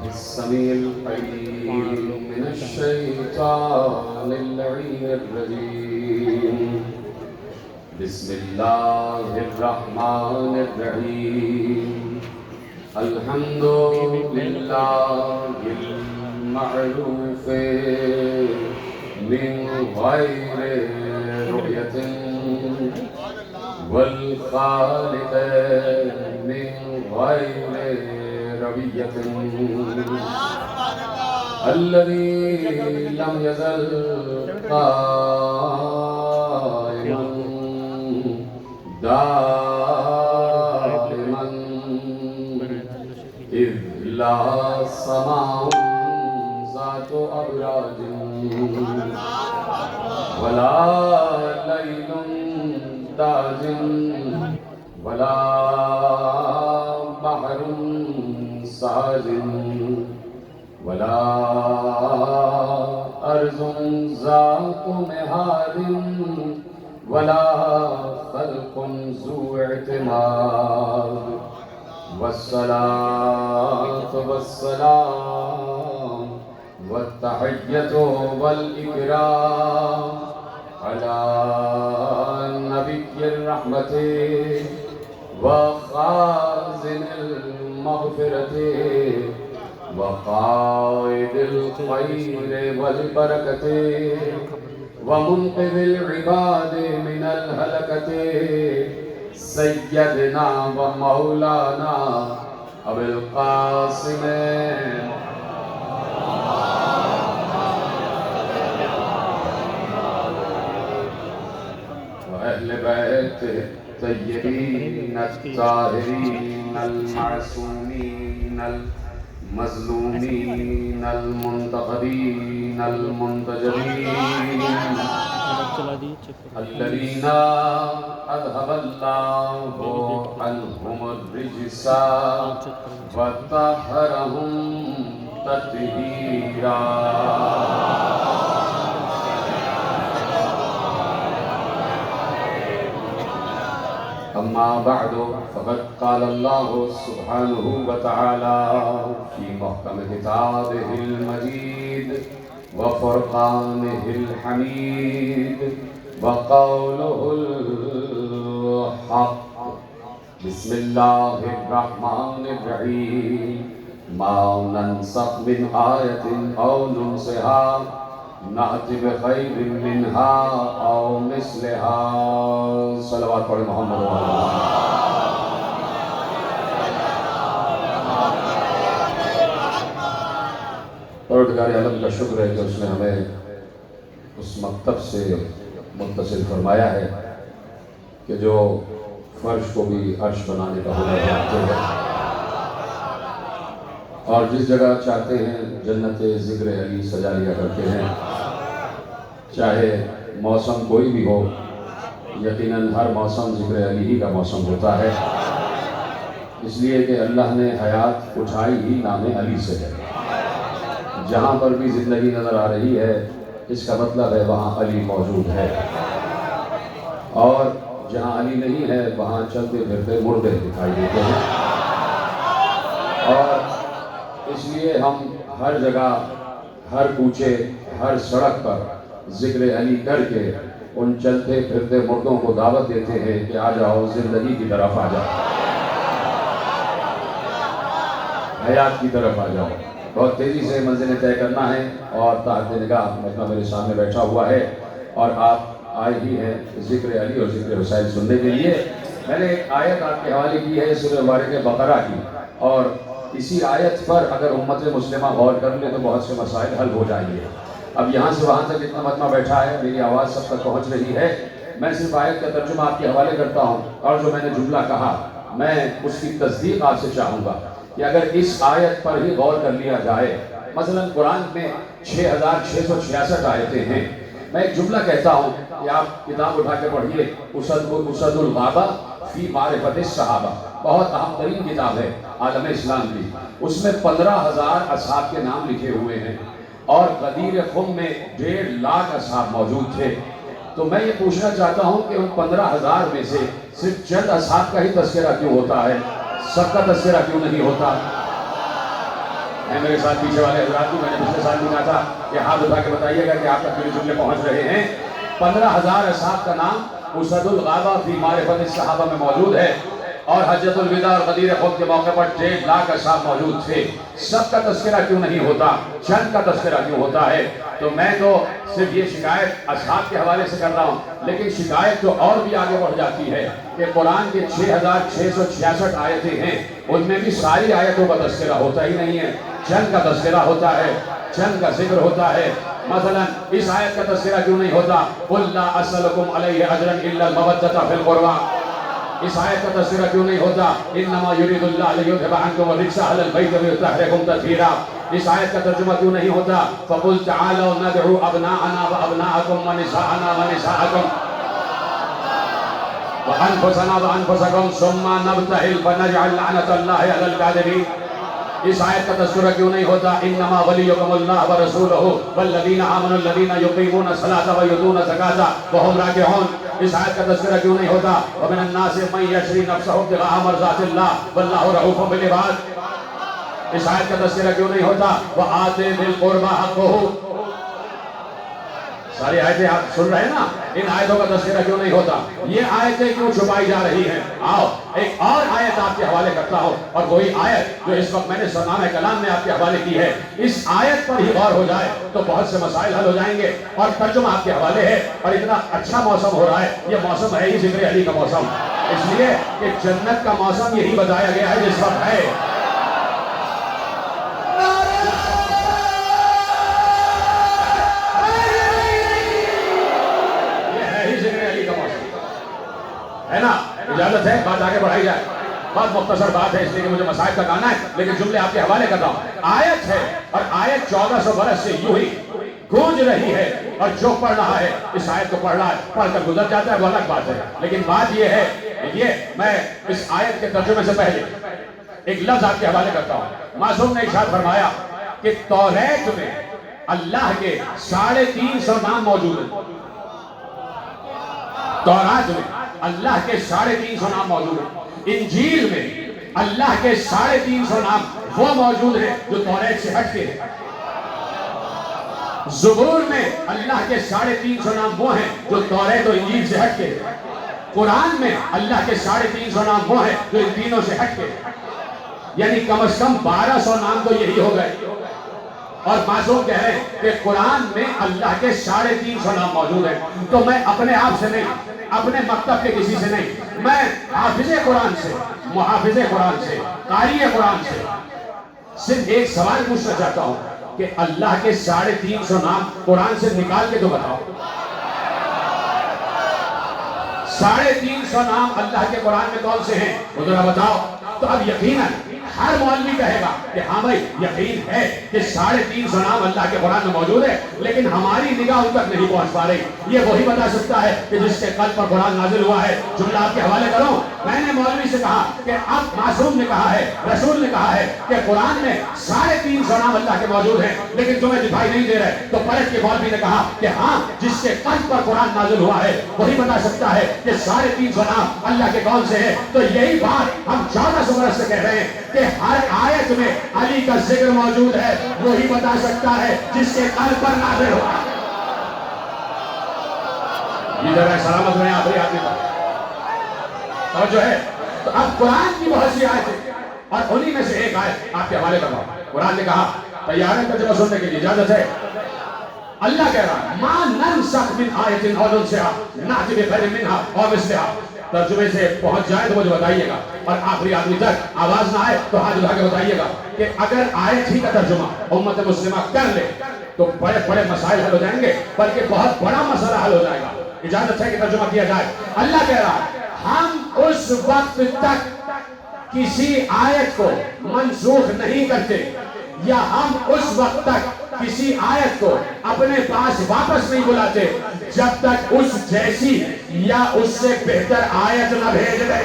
السميع العليم من الشيطان اللعين الرجيم. بسم الله الرحمن الرحيم. الحمد لله المعروف من غير رؤية والخالق من غير ربية الذي لم يزل قائما دائما إذ لا سماء ذات أبراج ولا ليل داج ولا بحر ساج ولا أرض ذات مهاد ولا خلق ذو اعتماد والصلاة والسلام والتحية والإكرام على نبي الرحمة وخازن المغفرة وقائد الخير والبركة ومنقذ العباد من الهلكة سيدنا ومولانا أبي القاسم وأهل بيته الطيبين الطاهرين المعصومين المظلومين المنتقبين المنتجبين الذين أذهب الله عنهم الرجس وطهرهم تطهيرا. أما بعد فقد قال الله سبحانه وتعالى في محكم كتابه المجيد وفرقانه الحميد وقوله الحق. بسم الله الرحمن الرحيم. ما ننسخ من آية أو ننسها نأتي بخير منها أو مثلها. صلوات پڑھیں محمد پروردگار عالم کا شکر ہے کہ اس نے ہمیں اس مکتب سے متصل فرمایا ہے کہ جو فرش کو بھی عرش بنانے کا ہنر رکھتے ہیں اور جس جگہ چاہتے ہیں جنت ذکر علی سجا لیا کرتے ہیں. چاہے موسم کوئی بھی ہو، یقیناً ہر موسم ذکر علی ہی کا موسم ہوتا ہے، اس لیے کہ اللہ نے حیات اٹھائی ہی نام علی سے ہے. جہاں پر بھی زندگی نظر آ رہی ہے اس کا مطلب ہے وہاں علی موجود ہے، اور جہاں علی نہیں ہے وہاں چلتے پھرتے مردے دکھائی دیتے ہیں. اور اس لیے ہم ہر جگہ، ہر کوچے، ہر سڑک پر ذکر علی کر کے ان چلتے پھرتے مردوں کو دعوت دیتے ہیں کہ آ جاؤ زندگی کی طرف آ جاؤ، حیات کی طرف آ جاؤ. بہت تیزی سے منزلیں طے کرنا ہے اور تحت نگاہ مجمع میرے سامنے بیٹھا ہوا ہے اور آپ آئے ہی ہیں ذکر علی اور ذکر حسین سننے کے لیے. میں نے ایک آیت آپ کے حوالے کی ہے سورہ مبارکہ بقرہ کی، اور اسی آیت پر اگر امت مسلمہ غور کر لے تو بہت سے مسائل حل ہو جائیں گے. اب یہاں سے وہاں تک اتنا مجمع بیٹھا ہے، میری آواز سب تک پہنچ رہی ہے. میں صرف آیت کا ترجمہ آپ کے حوالے کرتا ہوں، اور جو میں نے جملہ کہا میں اس کی تصدیق آپ سے چاہوں گا کہ اگر اس آیت پر ہی غور کر لیا جائے. مثلا قرآن میں 6666 آیتیں ہیں. میں ایک جملہ کہتا ہوں کہ آپ کتاب اٹھا کے پڑھیے، اسد الغابہ فی معرفت الصحابہ، بہت اہم ترین کتاب ہے عالم اسلام کی. اس میں 15,000 اصحاب کے نام لکھے ہوئے ہیں، اور غدیر خم میں 1.5 لاکھ اصحاب موجود تھے. تو میں یہ پوچھنا چاہتا ہوں کہ ان 15,000 میں سے صرف چند اصحاب کا ہی تذکرہ کیوں ہوتا ہے؟ سب کا تذکرہ کیوں نہیں ہوتا؟ ہے میرے ساتھ پیچھے والے حضرات کو میں نے پچھلے سال بھی کہا تھا کہ ہاتھ اٹھا کے بتائیے گا کہ آپ تک میرے جملے پہنچ رہے ہیں. 15,000 اصحاب کا نام اسد الغابہ فی معرفت الصحابہ میں موجود ہے اور حجۃ الوداع اور غدیر خود کے موقع پر 1.5 لاکھ اصحاب موجود تھے. سب کا تذکرہ کیوں نہیں ہوتا, چند کا تذکرہ کیوں ہوتا ہے؟ تو میں تو صرف یہ شکایت اصحاب کے حوالے سے کر رہا ہوں, لیکن شکایت تو اور بھی آگے بڑھ جاتی ہے کہ قرآن کے 6,666 آیتیں ہیں, ان میں بھی ساری آیتوں کا تذکرہ ہوتا ہی نہیں ہے. چند کا تذکرہ ہوتا ہے, چند کا ذکر ہوتا ہے. مثلا اس آیت کا تذکرہ کیوں نہیں ہوتا؟ قُلْ لَا أَسْأَلُكُمْ عَلَيْهِ أَجْرًا إِلَّا الْمَوَدَّةَ فِي الْقُرْبَى. اس آیت کا تذکرہ کیوں نہیں ہوتا؟ انما یرید اللہ لیذھب عنکم الرجس اہل البیت ویطہرکم تطہیرا. اس آیت کا ترجمہ کیوں نہیں ہوتا؟ فقل تعالوا ندعو ابناءنا وابناءکم ونساءنا ونساءکم وانفسنا وانفسکم ثم نبتہل فنجعل لعنۃ اللہ علی الکاذبین. اس آیت کا تذکرہ کیوں نہیں ہوتا؟ انما ولیکم اللہ ورسولہ والذین آمنوا الذین یقیمون الصلاۃ ویؤتون الزکاۃ وہم راکعون. اس آیت کا تذکرہ کیوں نہیں ہوتا؟ ومن الناس من یشری نفسہ ابتغاء مرضات اللہ واللہ رؤوف بالعباد. اس آیت کا تذکرہ کیوں نہیں ہوتا؟ وآت ذی القربى حقہ. ساری آیتیں آپ سن رہے ہیں نا, ان آیتوں کا تذکرہ کیوں نہیں ہوتا؟ یہ آیتیں کیوں چھپائی جا رہی ہیں؟ آؤ ایک اور آیت آپ کے حوالے کرتا ہوں, اور وہی آیت جو اس وقت میں نے سرنامہ کلام میں آپ کے حوالے کی ہے. اس آیت پر ہی غور ہو جائے تو بہت سے مسائل حل ہو جائیں گے. اور ترجمہ آپ کے حوالے ہے, اور اتنا اچھا موسم ہو رہا ہے. یہ موسم ہے ہی ذکر علی کا موسم, اس لیے کہ جنت کا موسم یہی بتایا گیا ہے جس وقت ہے. ہے نا, اجازت ہے بات آگے بڑھائی جائے. بہت مختصر بات ہے اس لیے کہ مجھے مسائل تک آنا ہے, لیکن جملے آپ کے حوالے کرتا ہوں. آیت ہے اور آیت 1400 برس سے یوں ہی گونج رہی ہے, اور جو پڑھ رہا ہے اس آیت کو پڑھ رہا ہے, پڑھ کر گزر جاتا ہے, وہ الگ بات ہے. لیکن بات یہ ہے, یہ میں اس آیت کے ترجمے سے پہلے ایک لفظ آپ کے حوالے کرتا ہوں. معصوم نے ارشاد فرمایا کہ توریت میں اللہ کے 350 نام موجود ہیں. تورات میں اللہ کے 350 نام موجود ہیں. انجیل میں اللہ کے 350 نام وہ موجود ہیں جو توریت سے ہٹ کے ہیں. زبور میں اللہ کے 350 نام وہ ہیں جو توریت و انجیل سے ہٹ کے ہیں. قرآن میں اللہ کے 350 نام وہ ہیں جو ان تینوں سے ہٹ کے ہیں. یعنی کم از کم 1200 نام تو یہی ہو گئے. اور معصوم کہہ رہے ہیں کہ قرآن میں اللہ کے 350 نام موجود ہیں. تو میں اپنے آپ سے نہیں, اپنے مکتب کے کسی سے نہیں, میں حافظ قرآن سے, محافظ قرآن سے, قاری قرآن سے صرف ایک سوال پوچھنا چاہتا ہوں کہ اللہ کے 350 نام قرآن سے نکال کے تو بتاؤ. 350 نام اللہ کے قرآن میں کون سے ہیں وہ ذرا بتاؤ. تو اب یقیناً ہر مولوی کہے گا کہ ہاں بھائی یقین ہے کہ 350 نام اللہ کے قرآن میں موجود ہے, لیکن ہماری نگاہ ان تک نہیں پہنچ پا رہی. یہ وہی بتا سکتا ہے کہ جس کے قلب پر قرآن نازل ہوا ہے. جملہ آپ کے حوالے کروں, میں نے مولوی سے کہا کہ اب معصوم نے کہا ہے, رسول نے کہا ہے کہ قرآن میں 350 نام اللہ کے موجود ہیں, لیکن تمہیں دکھائی نہیں دے رہے. تو پلٹ کے مولوی نے کہا کہ ہاں, جس کے قلب پر قرآن نازل ہوا ہے وہی بتا سکتا ہے کہ 350 نام اللہ کے کون سے ہیں. تو یہی بات ہم 1400 برس سے کہہ رہے ہیں کہ ہر آیت میں علی کا ذکر موجود ہے, وہی بتا سکتا ہے جس کے قلب پر نازل ہوا. یہ ذرا سلامت میں آخری آدمی پر توجہ ہے. تو اب قرآن کی بہت سی آیتیں, اور انہی میں سے ایک آیت آپ کے حوالے کروا. قرآن نے کہا, تیار ہے ترجمہ سننے کے لیے اجازت ہے؟ اللہ کہہ رہا ہے ما ننسخ من آیت او ننسها نأتی بخیر منها او مثلها. ترجمے سے پہنچ جائے تو مجھے بتائیے گا, اور آخری آدمی تک آواز نہ آئے تو ہاتھ اٹھا کے بتائیے گا کہ اگر آیت ہی کا ترجمہ امت مسلمہ کر لے تو بڑے بڑے مسائل حل ہو جائیں گے, بلکہ بہت بڑا مسئلہ حل ہو جائے گا. اجازت ہے کہ ترجمہ کیا جائے. اللہ کہہ رہا ہے ہم اس وقت تک کسی آیت کو منسوخ نہیں کرتے, یا ہم اس وقت تک کسی آیت کو اپنے پاس واپس نہیں بلاتے جب تک اس جیسی یا اس سے بہتر آیت نہ بھیج دے.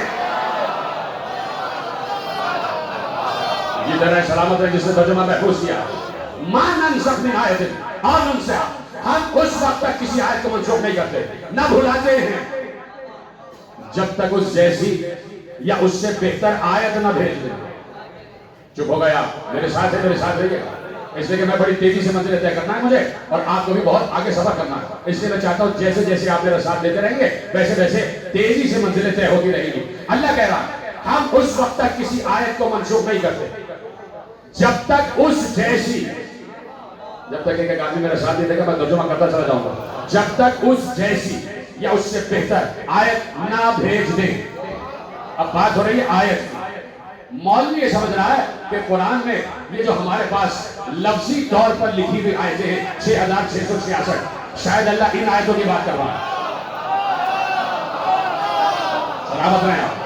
یہ ذرا سلامت ہے جس نے ترجمہ محفوظ کیا. ما ننسخ من آیت او ننسها, ہم اس وقت تک کسی آیت کو منسوخ نہیں کرتے, نہ بھلاتے ہیں جب تک اس جیسی یا اس سے بہتر آیت نہ بھیج دیں. چپ ہو گئے آپ، میرے ساتھ ہے، میرے ساتھ رہیے، اس لیے کہ میں بڑی تیزی سے منزلیں طے کرنا ہے مجھے، اور آپ کو بھی بہت آگے سفر کرنا ہے، اس لیے میں چاہتا ہوں جیسے جیسے آپ میرا ساتھ دیتے رہیں گے ویسے ویسے تیزی سے منزلیں طے ہوتی رہیں گی۔ اللہ کہہ رہا ہم اس وقت تک کسی آیت کو منسوخ نہیں کرتے جب تک اس جیسی، جب تک ایک آدمی میرا ساتھ نہیں دے گا میں ترجمہ کرتا چلا جاؤں گا، جب تک اس جیسی یا اس سے بہتر آیت نہ بھیج دیں۔ اب بات ہو رہی ہے آیت کی، مولوی یہ سمجھ رہا ہے کہ قرآن میں یہ جو ہمارے پاس لفظی طور پر لکھی ہوئی آیتیں ہیں 6666، شاید اللہ ان آیتوں کی بات کر رہا ہے۔ سلامت رہیں آپ۔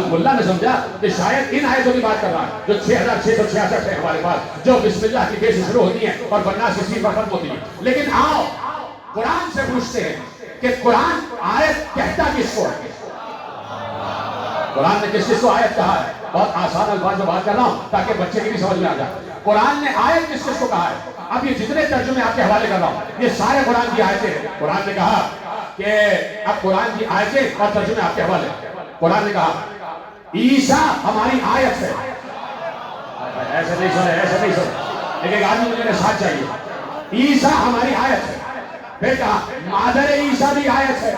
ملا نے سمجھا کہ شاید ان آیتوں کی بات کر رہا ہے جو 6666 ہے ہمارے پاس، جو بسم اللہ کی سے شروع ہوتی ہیں اور بالناس کی پر ختم ہوتی ہیں۔ لیکن آؤ قرآن سے پوچھتے ہیں کہ قرآن آیت کہتا کس کو ہے؟ قرآن نے کس کو آیت کہا ہے؟ بہت آسان الفاظ میں بات کر رہا ہوں تاکہ بچے کی بھی سمجھ میں آ جائے۔ قرآن نے آیت کس کو کہا ہے؟ اب یہ جتنے ترجمے آپ کے حوالے کر رہا ہوں یہ سارے قرآن کی آیتیں ہیں۔ قرآن نے کہا کہ اب قرآن کی آیتیں اور ترجمے آپ کے حوالے۔ قرآن نے کہا عیسیٰ ہماری آیت ہے۔ ایسے نہیں سنے، ایسے نہیں سنے، ایک آدمی مجھے میرے ساتھ چاہیے۔ عیسیٰ ہماری آیت ہے۔ پھر کہا مادر عیسیٰ بھی آیت ہے،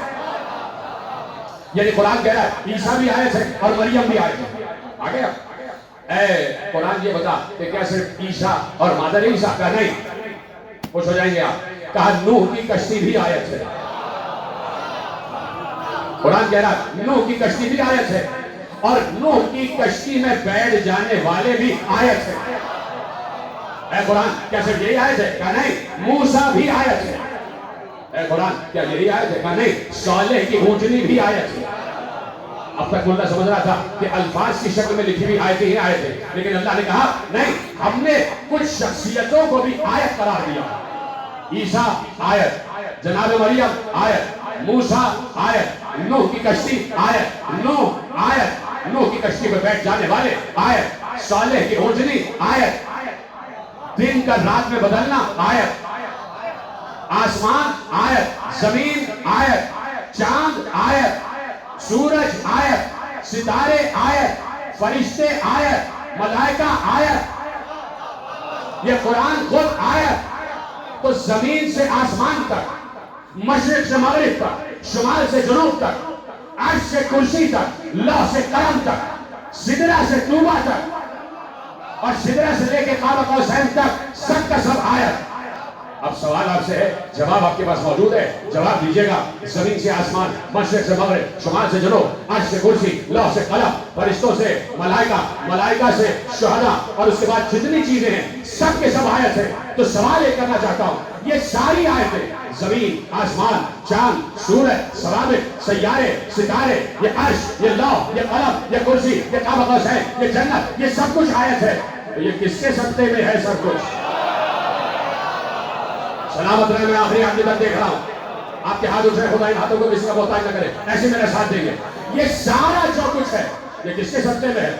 یعنی قرآن کہہ رہا ہے عیسیٰ بھی آیت ہے اور مریم بھی آیت ہے۔ آگے اے قرآن یہ بتا کہ کیا صرف عیسیٰ اور مادر عیسیٰ کا نہیں، خوش ہو جائیں گے آپ، کہا نوح کی کشتی بھی آیت ہے۔ قرآن کہہ رہا ہے نوح کی کشتی بھی آیت ہے اور نوح کی کشتی میں بیٹھ جانے والے بھی آیت ہے۔ اے قرآن کیا صرف یہی آیت ہے؟ کہا نہیں، موسیٰ بھی آیت ہے۔ اے قرآن کیا یہی آیت ہے؟ کہا نہیں، صالح کی اونٹنی بھی آیت ہے۔ اب تک ملنا سمجھ رہا تھا کہ الفاظ کی شکل میں لکھی ہوئی آیتیں ہی آیتیں، لیکن اللہ نے کہا نہیں، ہم نے کچھ شخصیتوں کو بھی آیت قرار دیا۔ عیسیٰ آیت، جناب مریم آیت، موسیٰ آیت، نوح کی کشتی آیت، نوح آیت، نوح کی کشتی پہ بیٹھ جانے والے آیت، صالح کی اونٹنی آیت، دن کا رات میں بدلنا آیت، آسمان آیت، زمین آیت، چاند آیت، سورج آیت، ستارے آیت، فرشتے آیت، ملائکہ آیت، یہ قرآن خود آیت۔ تو زمین سے آسمان تک، مشرق سے مغرب تک، شمال سے جنوب تک، عرش سے کرسی تک، لوح سے قلم تک، سدرہ سے طوبہ تک، اور سدرہ سے لے کے قاب قوسین تک، سب کا سب آیت۔ اب سوال آپ سے ہے، جواب آپ کے پاس موجود ہے، جواب دیجئے گا۔ زمین سے آسمان، مشرق سے مغرب، شمال سے جنوب، عرش سے کرسی، لوح سے قلم، فرشتوں سے ملائکہ، ملائکہ سے شہداء، اور اس کے بعد جتنی چیزیں ہیں سب کے سب آیت ہے۔ تو سوال یہ کرنا چاہتا ہوں، یہ ساری آیتیں، زمین، آسمان، چاند، سورج، ثوابت، سیارے، ستارے، یہ عرش، یہ لوح، یہ قلم، یہ کرسی، یہ قاب قوسین، یہ جنت، یہ سب کچھ آیت ہے۔ تو یہ کس کے سکتے میں ہے سب کچھ؟ سلامت رہے، میں آخری آدمی تک دیکھ رہا ہوں، آپ کے ہاتھ اٹھے، خدا ان ہاتھوں کو کسی کا محتاج نہ کرے، ایسے میرے ساتھ دیں گے۔ یہ سارا جو کچھ ہے یہ کس کے سکتے میں ہے؟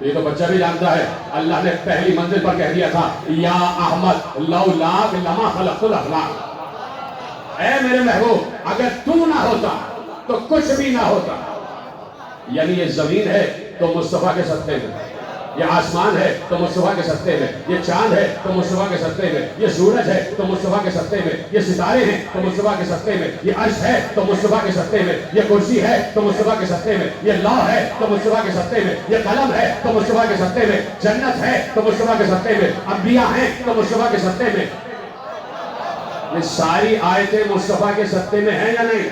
یہ تو بچہ بھی جانتا ہے، اللہ نے پہلی منزل پر کہہ دیا تھا یا احمد لولاک لما خلقت الافلاک، اے میرے محبوب اگر تو نہ ہوتا تو کچھ بھی نہ ہوتا۔ یعنی یہ زمین ہے تو مصطفیٰ کے سکتے میں، یہ آسمان ہے تو مصطفیٰ کے سکتے میں، یہ چاند ہے تو مصطفیٰ کے سکتے میں، یہ سورج ہے تو مصطفیٰ کے سکتے میں، یہ ستارے ہیں تو مصطفیٰ کے سکتے میں، یہ عرش ہے تو مصطفیٰ کے سکتے میں، یہ کرسی ہے تو مصطفیٰ کے سکتے میں، یہ لوح ہے تو مصطفیٰ کے سکتے میں، یہ قلم ہے تو مصطفیٰ کے سکتے میں، جنت ہے تو مصطفیٰ کے سکتے میں، انبیاء ہیں تو مصطفیٰ کے سکتے میں۔ یہ ساری آیتیں مصطفیٰ کے سکتے میں ہیں یا نہیں؟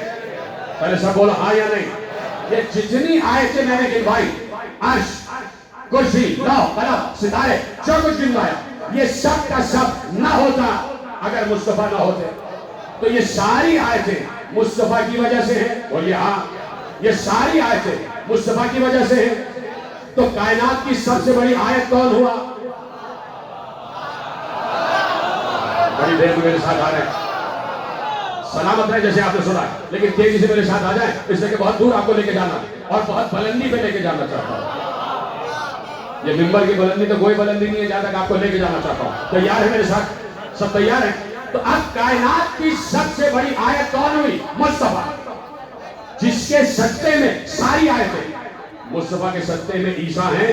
پہلے سب بولا ہاں یا نہیں؟ یہ جتنی آیتیں میں نے گنوائی، عرش، کرسی، لوح، قلم، ستارے، جو کچھ گنوایا، یہ سب کا سب نہ ہوتا اگر مصطفیٰ نہ ہوتے۔ تو یہ ساری آیتیں مصطفیٰ کی وجہ سے ہیں، اور یہ ساری آیتیں مصطفیٰ کی وجہ سے ہیں۔ تو کائنات کی سب سے بڑی آیت کون ہوا؟ بڑی دیر میں میرے ساتھ آ رہے ہیں، سلامت رہے جیسے آپ نے سنا ہے، لیکن تیزی سے میرے ساتھ آ جائیں، اس لیے کہ بہت دور آپ کو لے کے جانا اور بہت بلندی پہ لے کے جانا چاہتا ہوں۔ یہ ممبر کی بلندی تو کوئی بلندی نہیں ہے جہاں تک آپ کو لے کے جانا چاہتا ہوں۔ تیار ہے میرے ساتھ؟ سب تیار ہیں؟ تو اب کائنات کی سب سے بڑی آیت کون ہوئی؟ مصطفیٰ، جس کے سکتے میں ساری آیتیں۔ مصطفیٰ کے سکتے میں عیسیٰ ہیں،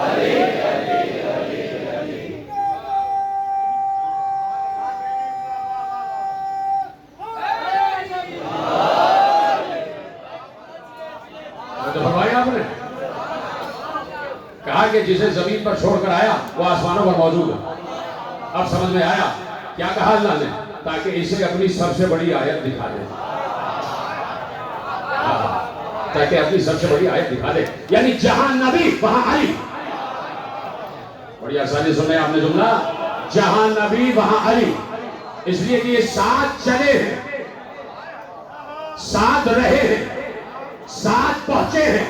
تو فرمایا آپ نے کہا کہ جسے زمین پر چھوڑ کر آیا وہ آسمانوں پر موجود ہے. اب سمجھ میں آیا کیا کہا اللہ نے؟ تاکہ اسے اپنی سب سے بڑی آیت دکھا دے. تاکہ اپنی سب سے بڑی آیت دکھا دے. یعنی جہاں نبی وہاں علی. بڑی آسانی سنیں آپ نے جملہ. جہاں نبی وہاں علی. اس لیے کہ یہ ساتھ چلے ہیں, ساتھ رہے ہیں, ساتھ پہنچے ہیں,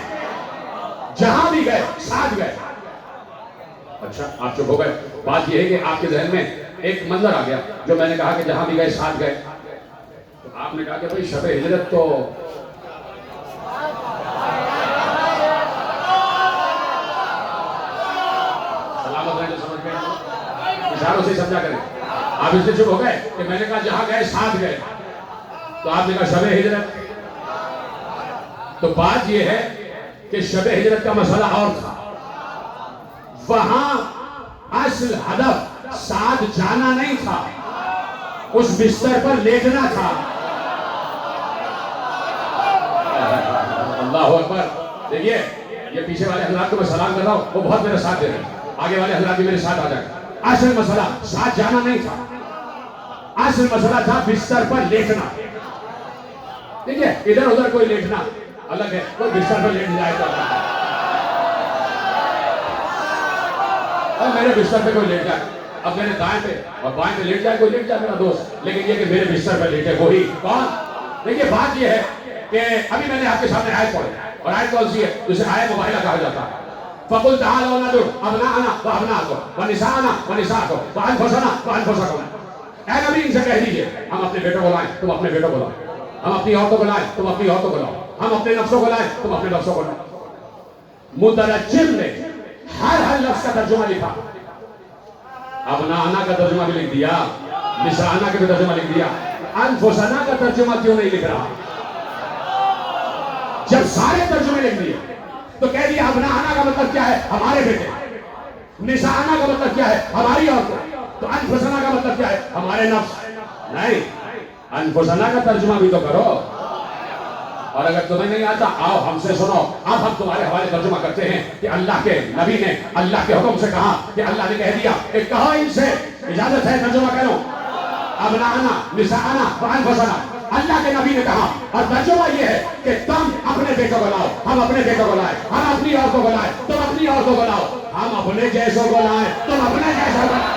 جہاں بھی گئے ساتھ گئے. اچھا آپ چپ ہو گئے. بات یہ ہے کہ آپ کے ذہن میں ایک منظر آ گیا جو میں نے کہا کہ جہاں بھی گئے ساتھ گئے. تو آپ نے کہا کہ بھئی شب ہجرت تو سلامت رہے. سمجھ گئے اشاروں سے سمجھا کریں. آپ اس سے چپ ہو گئے کہ میں نے کہا جہاں گئے ساتھ گئے, تو آپ نے کہا شب ہجرت. تو بات یہ ہے کہ شب ہجرت کا مسئلہ اور تھا. وہاں اصل ہدف ساتھ جانا نہیں تھا, اس بستر پر لیٹنا تھا. اللہ اکبر. دیکھیے یہ پیچھے والے حضرات کو میں سلام کر رہا ہوں, وہ بہت میرے ساتھ دے رہے ہیں. آگے والے حضرات بھی میرے ساتھ آ جائیں. اصل مسئلہ ساتھ جانا نہیں تھا, اصل مسئلہ تھا بستر پر لیٹنا. دیکھیے ادھر ادھر کوئی لیٹنا الگ ہے, کوئی بستر پر لیٹ جائے تو میرے بستر پہ کوئی لیٹ جائے. اب میرے دائیں پہ اور بائیں پہ لیٹ جائے کوئی لیٹ جائے میرا دوست, لیکن یہ کہ میرے بستر پہ لیٹے وہی کون. دیکھیے بات یہ ہے کہ ابھی میں نے آپ کے سامنے آیت پڑھی, اور آیت کون سی ہے؟ جسے آیت مباہلہ کہا جاتا ہے. فَقُلْ تَعَالَوْا نَدْعُوا أَبْنَاءَنَا وَأَبْنَاءَكُمْ وَنِسَاءَنَا وَنِسَاءَكُمْ وَأَنفُسَنَا وَأَنفُسَكُمْ. اے نبی ان سے کہہ دیجئے ہم اپنے بیٹوں کو لائیں تم اپنے بیٹوں کو لاؤ, ہم اپنی عورتوں کو لائیں تم اپنی عورتوں کو لاؤ, ہم اپنے نفسوں کو لائیں تم اپنے نفسوں کو لاؤ. مترجم نے ہر لفظ کا ترجمہ لکھا. ابناءنا کا ترجمہ بھی لکھ دیا, نساءنا کا بھی ترجمہ لکھ دیا. انفسنا کا ترجمہ کیوں نہیں لکھ رہا؟ جب سارے ترجمے لکھ دیے تو کہہ دیا ابناءنا کا مطلب کیا ہے؟ ہمارے بیٹے. نساءنا کا مطلب کیا ہے؟ ہماری عورتیں. تو انفسنا کا مطلب کیا ہے؟ ہمارے نفس. نہیں, انفسنا کا ترجمہ بھی تو کرو. اور اگر تمہیں نہیں آتا آؤ ہم سے سنو. اب ہم تمہارے حوالے ترجمہ کرتے ہیں کہ اللہ کے نبی نے اللہ کے حکم سے کہا کہ اللہ نے کہہ دیا کہ کہو ان سے اجازت ہے ترجمہ کرو ابناءنا نساءنا وانفسنا. اللہ کے نبی نے کہا, اور ترجمہ یہ ہے کہ تم اپنے بیٹوں کو لاؤ, ہم اپنے بیٹوں کو لائیں, ہم اپنی عورتوں کو لائیں تم اپنی عورتوں کو لاؤ, ہم اپنے جیسوں کو لائیں تم اپنے جیسوں کو لائیں.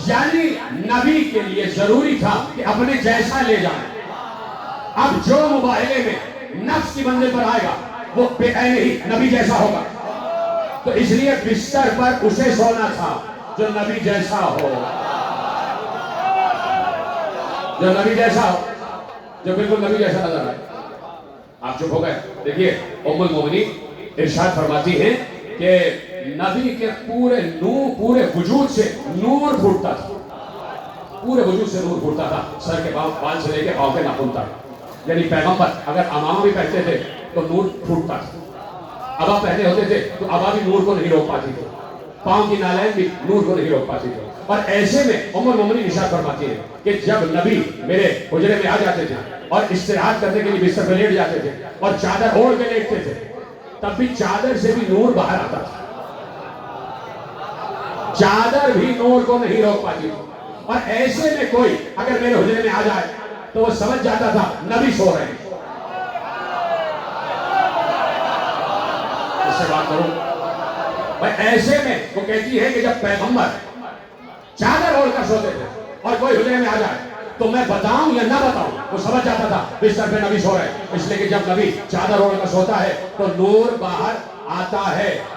یعنی نبی کے لیے ضروری تھا کہ اپنے جیسا لے جائیں. اب جو مباہلے میں نفس کی منزل پر آئے گا وہ بے عین ہی نبی جیسا ہوگا. تو اس لیے بستر پر اسے سونا تھا جو نبی جیسا ہو, جو نبی جیسا ہو, جو بالکل نبی جیسا نظر آئے. آپ چپ ہو گئے. دیکھیے ام المومنین ارشاد فرماتی ہیں کہ نبی کے پورے نور, پورے وجود سے نور پھوٹتا تھا, پورے وجود سے نور پھوٹتا تھا, سر کے بال سے لے کے پاؤں کے ناخن تک. یعنی پیغمبر اگر امامہ بھی پہنتے تھے تو نور پھوٹتا تھا, ابا پہنے ہوتے تھے تو ابا بھی نور کو نہیں روک پاتی تھی, پاؤں کی نالین بھی نور کو نہیں روک پاتی تھی. اور ایسے میں ام المومنین ارشاد فرماتی ہے کہ جب نبی میرے حجرے میں آ جاتے تھے اور استراحت کرنے کے لیے بستر پہ لیٹ جاتے تھے اور چادر اوڑھ کے لیٹتے تھے, تب بھی چادر سے بھی نور باہر آتا تھا, چادر بھی نور کو نہیں روک پاتی. اور ایسے میں کوئی اگر میرے حجرے میں آ جائے تو وہ سمجھ جاتا تھا نبی سو رہے ہیں. اس سے بات کروں بھائی. ایسے میں وہ کہتی ہے کہ جب پیغمبر چادر اوڑھ کر سوتے تھے اور کوئی حجرے میں آ جائے تو میں بتاؤں یا نہ بتاؤں وہ سمجھ جاتا تھا بستر پہ نبی سو رہے ہیں. اس لیے کہ جب نبی چادر اوڑھ کر سوتا ہے تو نور باہر آتا ہے.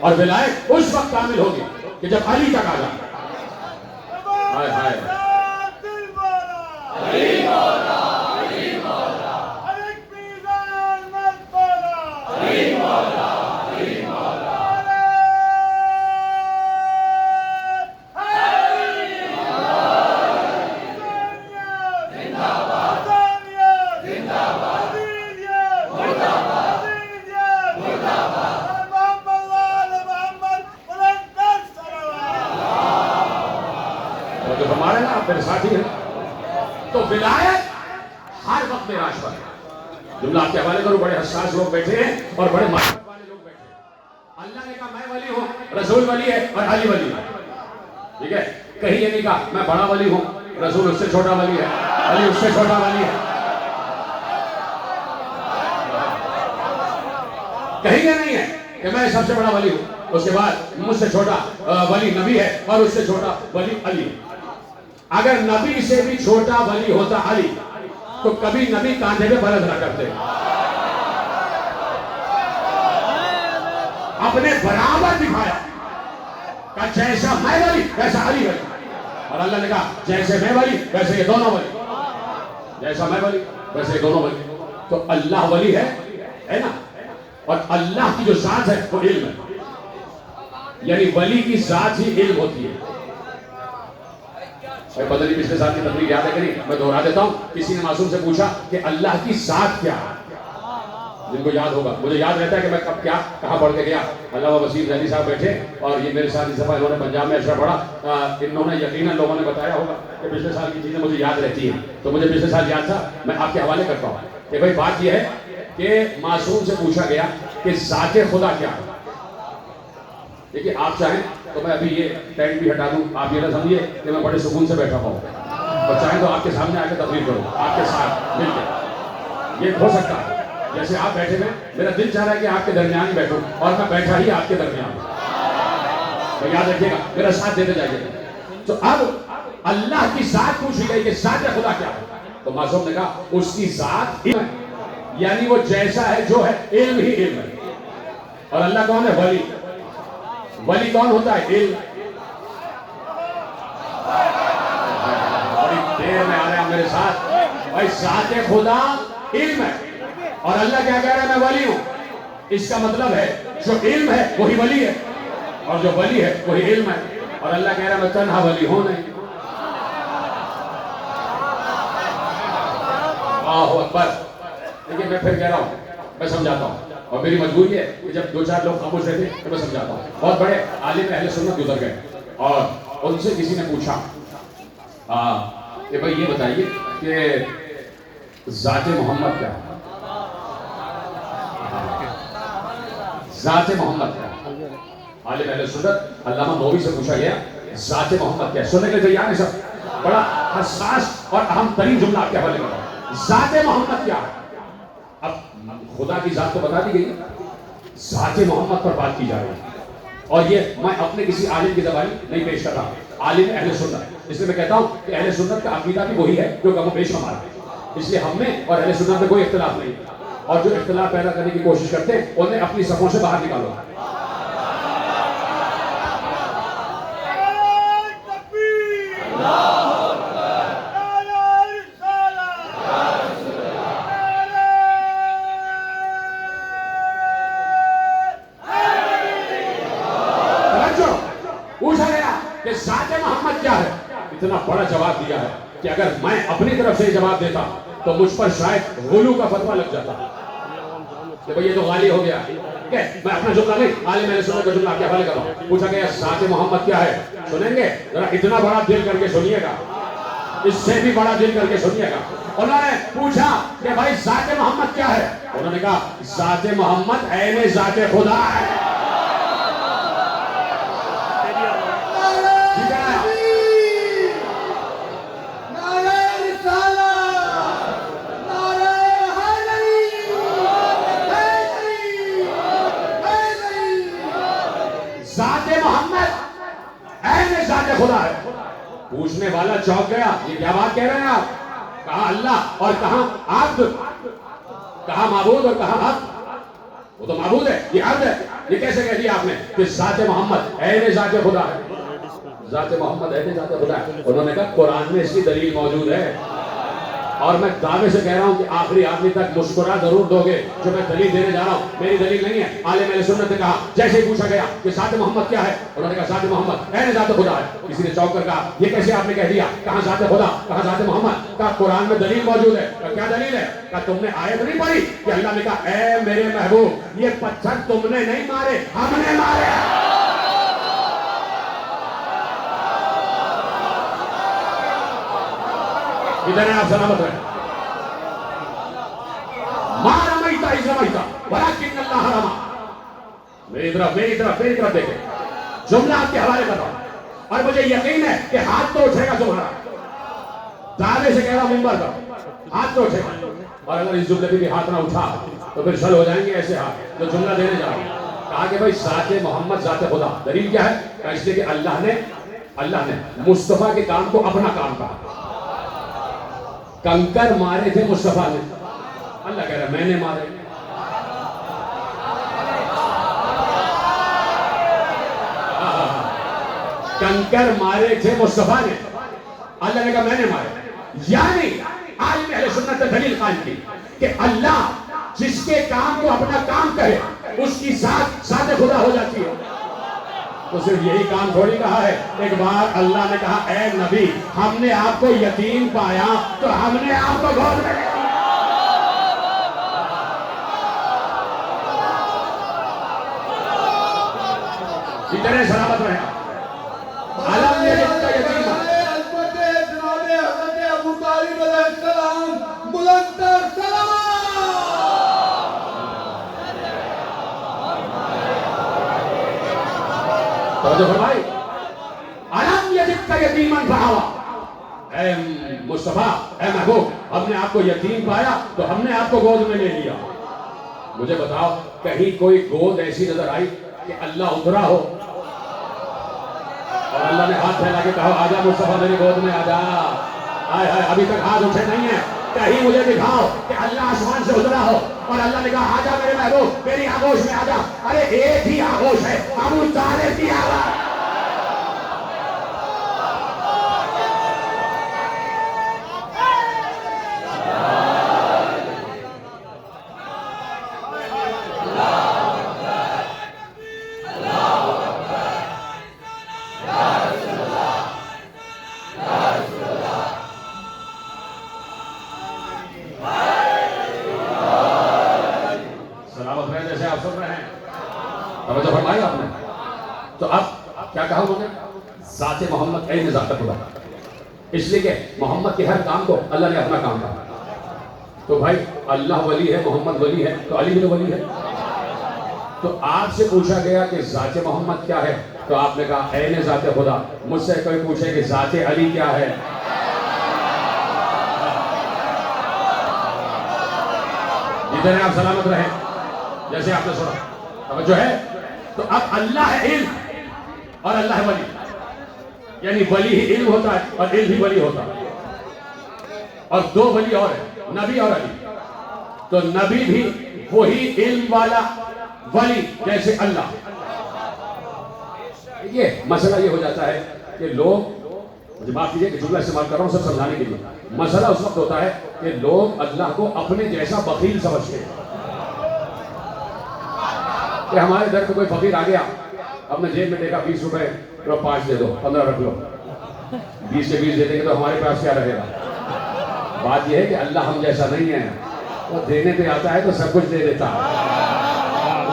اور ولایت اس وقت کامل ہوگی کہ جب علی تک آ جائے. ہائے ہائے ہمارے نا میرے ساتھی ہیں. تو ولایت ہر وقت میں راج پر ہے. جملہ آپ کے حوالے کروں. بڑے حساس لوگ بیٹھے ہیں اور بڑے محبت والے لوگ بیٹھے ہیں. اللہ نے کہا میں ولی ہوں, رسول ولی ہے اور علی ولی ہے. ٹھیک ہے. کہیں یہ نہیں کہا میں بڑا ولی ہوں, رسول اس سے چھوٹا ولی ہے, علی اس سے چھوٹا ولی ہے. کہیں یہ نہیں ہے کہ میں سب سے بڑا ولی ہوں, اس کے بعد مجھ سے چھوٹا ولی نبی ہے اور اس سے چھوٹا ولی علی ہے. اگر نبی سے بھی چھوٹا ولی ہوتا علی تو کبھی نبی کاندھے پہ بلد نہ کرتے. اپنے برابر دکھایا کہ جیسا میں ولی ویسا علی ولی. اور اللہ نے کہا جیسے میں ولی ویسے یہ دونوں ولی, جیسا میں ولی ویسے یہ دونوں ولی. تو اللہ ولی ہے نا. اور اللہ کی جو ذات ہے وہ علم ہے. یعنی ولی کی ذات ہی علم ہوتی ہے. بدلی پچھلے سال کی تقریر یاد ہے کری, میں دہرا دیتا ہوں. کسی نے معصوم سے پوچھا کہ اللہ کی ذات کیا ہے. جن کو یاد ہوگا, مجھے یاد رہتا ہے کہ میں کب کیا کہاں پڑھ کے گیا. علامہ وسیم ذہنی صاحب بیٹھے اور یہ میرے ساتھ اس دفعہ انہوں نے پنجاب میں اشرا پڑھا. انہوں نے یقیناً لوگوں نے بتایا ہوگا کہ پچھلے سال کی چیزیں مجھے یاد رہتی ہیں, تو مجھے پچھلے سال یاد تھا. میں آپ کے حوالے کرتا ہوں کہ بھائی بات یہ ہے کہ معصوم سے پوچھا گیا کہ ذات خدا کیا ہے. دیکھیے آپ چاہیں تو میں ابھی یہ ٹینٹ بھی ہٹا دوں, آپ یہ نہ سمجھیے کہ میں بڑے سکون سے بیٹھا ہوں, اور چاہیں تو آپ کے سامنے آ کے تقریر کروں آپ کے ساتھ مل کے. یہ ہو سکتا ہے جیسے آپ بیٹھے ہوئے, میرا دل چاہ رہا ہے کہ آپ کے درمیان ہی بیٹھوں, اور میں بیٹھا ہی آپ کے درمیان ہوں. تو یاد رکھیے گا, میرا ساتھ دیتے جائیے. تو اب اللہ کی ذات پوچھی گئی کہ ذات خدا کیا ہے, تو معصوم نے کہا اس کی ذات علم ہے. یعنی وہ جیسا ہے جو ہے علم ہی علم ہے. اور اللہ کون ہے؟ ولی. ولی کون ہوتا ہے؟ علم. بڑی دیر میں آ رہے ہیں میرے ساتھ. بھائی ذات خدا علم ہے, اور اللہ کیا کہہ رہا ہے؟ میں ولی ہوں. اس کا مطلب ہے جو علم ہے وہی ولی ہے, اور جو ولی ہے وہی علم ہے. اور اللہ کہہ رہا ہے میں تنہا ولی ہوں نہیں. آہ اکبر. دیکھیے میں پھر کہہ رہا ہوں, میں سمجھاتا ہوں, اور میری مجبوری ہے کہ جب دو چار لوگ خاموش رہتے تو میں سمجھاتا ہوں. بہت بڑے عالم اہل سنت گزر گئے, اور ان سے کسی نے پوچھا کہ بھائی یہ بتائیے کہ ذات محمد کیا ہے؟ ذات محمد کیا ہے؟ عالم اہل سنت علامہ نووی سے پوچھا گیا ذات محمد کیا ہے. سننے کے لیے تیار ہے سب؟ بڑا حساس اور اہم ترین جملہ آپ کے حوالے کرتا ہوں. ذات محمد کیا ہے؟ اب خدا کی ذات تو بتا دی گئی, ذات محمد پر بات کی جا رہی ہے. اور یہ میں اپنے کسی عالم کی زبانی نہیں پیش کر رہا, عالم اہل سنت. اس لیے میں کہتا ہوں کہ اہل سنت کا عقیدہ بھی وہی ہے جو کم و بیش ہمارا ہے. اس لیے ہم میں اور اہل سنت میں کوئی اختلاف نہیں, اور جو اختلاف پیدا کرنے کی کوشش کرتے ہیں انہیں اپنی صفوں سے باہر نکالو. پوچھا گیا کہ ذات محمد کیا ہے, اتنا بڑا جواب دیا ہے کہ اگر میں اپنی طرف سے جواب دیتا تو مجھ پر شاید غلو کا فتویٰ لگ جاتا کہ بھئی یہ تو غالی ہو گیا. میں اپنا جملہ نہیں, عالم اہل سنت کا جملہ آپ کے حوالے کر رہا ہوں. پوچھا گیا ذات محمد کیا ہے, سنیں گے ذرا اتنا بڑا دل کر کے سنیے گا, اس سے بھی بڑا دل کر کے سنیے گا. انہوں نے پوچھا کہ بھائی ذات محمد کیا ہے, انہوں نے کہا ذات محمد عین ذات خدا ہے. ذات محمد عین ذات خدا ہے. پوچھنے والا چونک گیا, یہ کیا بات کہہ رہے ہیں آپ؟ کہا اللہ اور کہاں عبد, کہا معبود اور کہا عبد. وہ تو معبود ہے، یہ عبد ہے. یہ کیسے کہہ دیا آپ نے کہ ذات محمد عین ذات خدا ہے؟ ذات محمد عین ذات خدا ہے. انہوں نے کہا قرآن میں اس کی دلیل موجود ہے، اور میں دعوے سے کہہ رہا ہوں کہ آخری آدمی تک مسکرا ضرور دو گے جو میں دلیل دینے جا رہا ہوں. میری دلیل نہیں ہے. عالم اہل سنت نے کہا، جیسے ہی پوچھا گیا کہ ذات محمد کیا ہے، انہوں نے کہا ذات محمد عین ذات خدا ہے. کسی نے چونک کر کہا یہ کیسے آپ نے کہہ دیا، کہاں ذات خدا کہاں ذات محمد؟ کہا قرآن میں دلیل موجود ہے. کہا کیا دلیل ہے؟ کہا تم نے آیت نہیں پڑھی کہ اللہ نے کہا اے میرے محبوب یہ پتھر تم نے نہیں مارے، ہم نے مارے. ادھر آپ سلامت رہیں. ما رمیت اذ رمیت ولکن اللہ رمی. میری طرف دیکھیں. جملہ آپ کے حوالے کر رہا ہوں اور مجھے یقین ہے کہ ہاتھ تو اٹھے گا تمہارا. دعوے سے کہہ رہا ہوں منبر پر، ہاتھ تو اٹھے گا. اور اگر اس جملے پہ بھی ہاتھ نہ اٹھا تو پھر شل ہو جائیں گے ایسے ہاتھ. تو جملہ دینے جا رہا ہوں. کہا کہ بھائی ذات محمد ذات خدا. دلیل کیا ہے؟ کہا اس لیے کہ اللہ نے مصطفیٰ کے کام کو اپنا کام کہا. کنکر مارے تھے مصطفیٰ نے، اللہ کہہ رہا ہے میں نے مارے. کنکر مارے تھے مصطفیٰ نے، اللہ نے کہا میں نے مارے. یعنی عالم اہل سنت نے دلیل قائم کی کہ اللہ جس کے کام کو اپنا کام کہے اس کی ذات خدا ہو جاتی ہے. تو صرف یہی کام تھوڑی کہا ہے. ایک بار اللہ نے کہا اے نبی ہم نے آپ کو یتیم پایا تو ہم نے آپ کو گود میں لیا. اتنے سلامت رہے. علم یجد کا یتیما. جناب حضرت ابو طالب علیہ السلام بلند تر سلام. توجہ فرمائی. علم یجد کا یتیما فآویٰ. اے مصطفیٰ اے محبوب ہم نے آپ کو یتیم پایا تو ہم نے آپ کو گود میں لے لیا. مجھے بتاؤ کہیں کوئی گود ایسی نظر آئی کہ اللہ اترا ہو اور اللہ نے ہاتھ پھیلا کے کہا آجا مصطفیٰ میری گود میں آجا؟ آئے ہائے ابھی تک ہاتھ اٹھے نہیں ہیں. کہیں مجھے دکھاؤ کہ اللہ آسمان سے اترا ہو اور اللہ نے کہا آجا میرے محبوب میری آغوش میں آجا. ارے ایک ہی آغوش ہے، ابو طالب کی آواز. توجہ فرمائی آپ نے. تو اب کیا کہا انہوں نے؟ ذات محمد عین ذات خدا. اس لیے کہ محمد کے ہر کام کو اللہ نے اپنا کام کہا. تو بھائی اللہ ولی ہے، محمد ولی ہے، تو علی بھی ولی ہے. تو آپ سے پوچھا گیا کہ ذات محمد کیا ہے تو آپ نے کہا عین ذات خدا. مجھ سے کوئی پوچھے کہ ذات علی کیا ہے، جتنے آپ سلامت رہیں. جیسے آپ نے سنا توجہ ہے. تو اب اللہ ہے علم اور اللہ ہے ولی. یعنی ولی ہی علم ہوتا ہے اور علم ہی ولی ہوتا ہے. اور دو ولی اور ہیں، نبی اور علی. تو نبی بھی وہی علم والا ولی جیسے اللہ. یہ مسئلہ یہ ہو جاتا ہے کہ لوگ، مجھے معاف کیجیے کہ جملہ استعمال کر رہا ہوں سب سمجھانے کے لیے. مسئلہ اس وقت ہوتا ہے کہ لوگ اللہ کو اپنے جیسا بخیل سمجھتے ہیں. کہ ہمارے در پہ کوئی فقیر آ گیا، ہم نے جیب میں دیکھا 20 روپے، تو 5 دے دو، 15 رکھ لو. 20 کے 20 دے دیں گے تو ہمارے پاس کیا رہے گا؟ بات یہ ہے کہ اللہ ہم جیسا نہیں ہے. وہ دینے پہ آتا ہے تو سب کچھ دے دیتا ہے.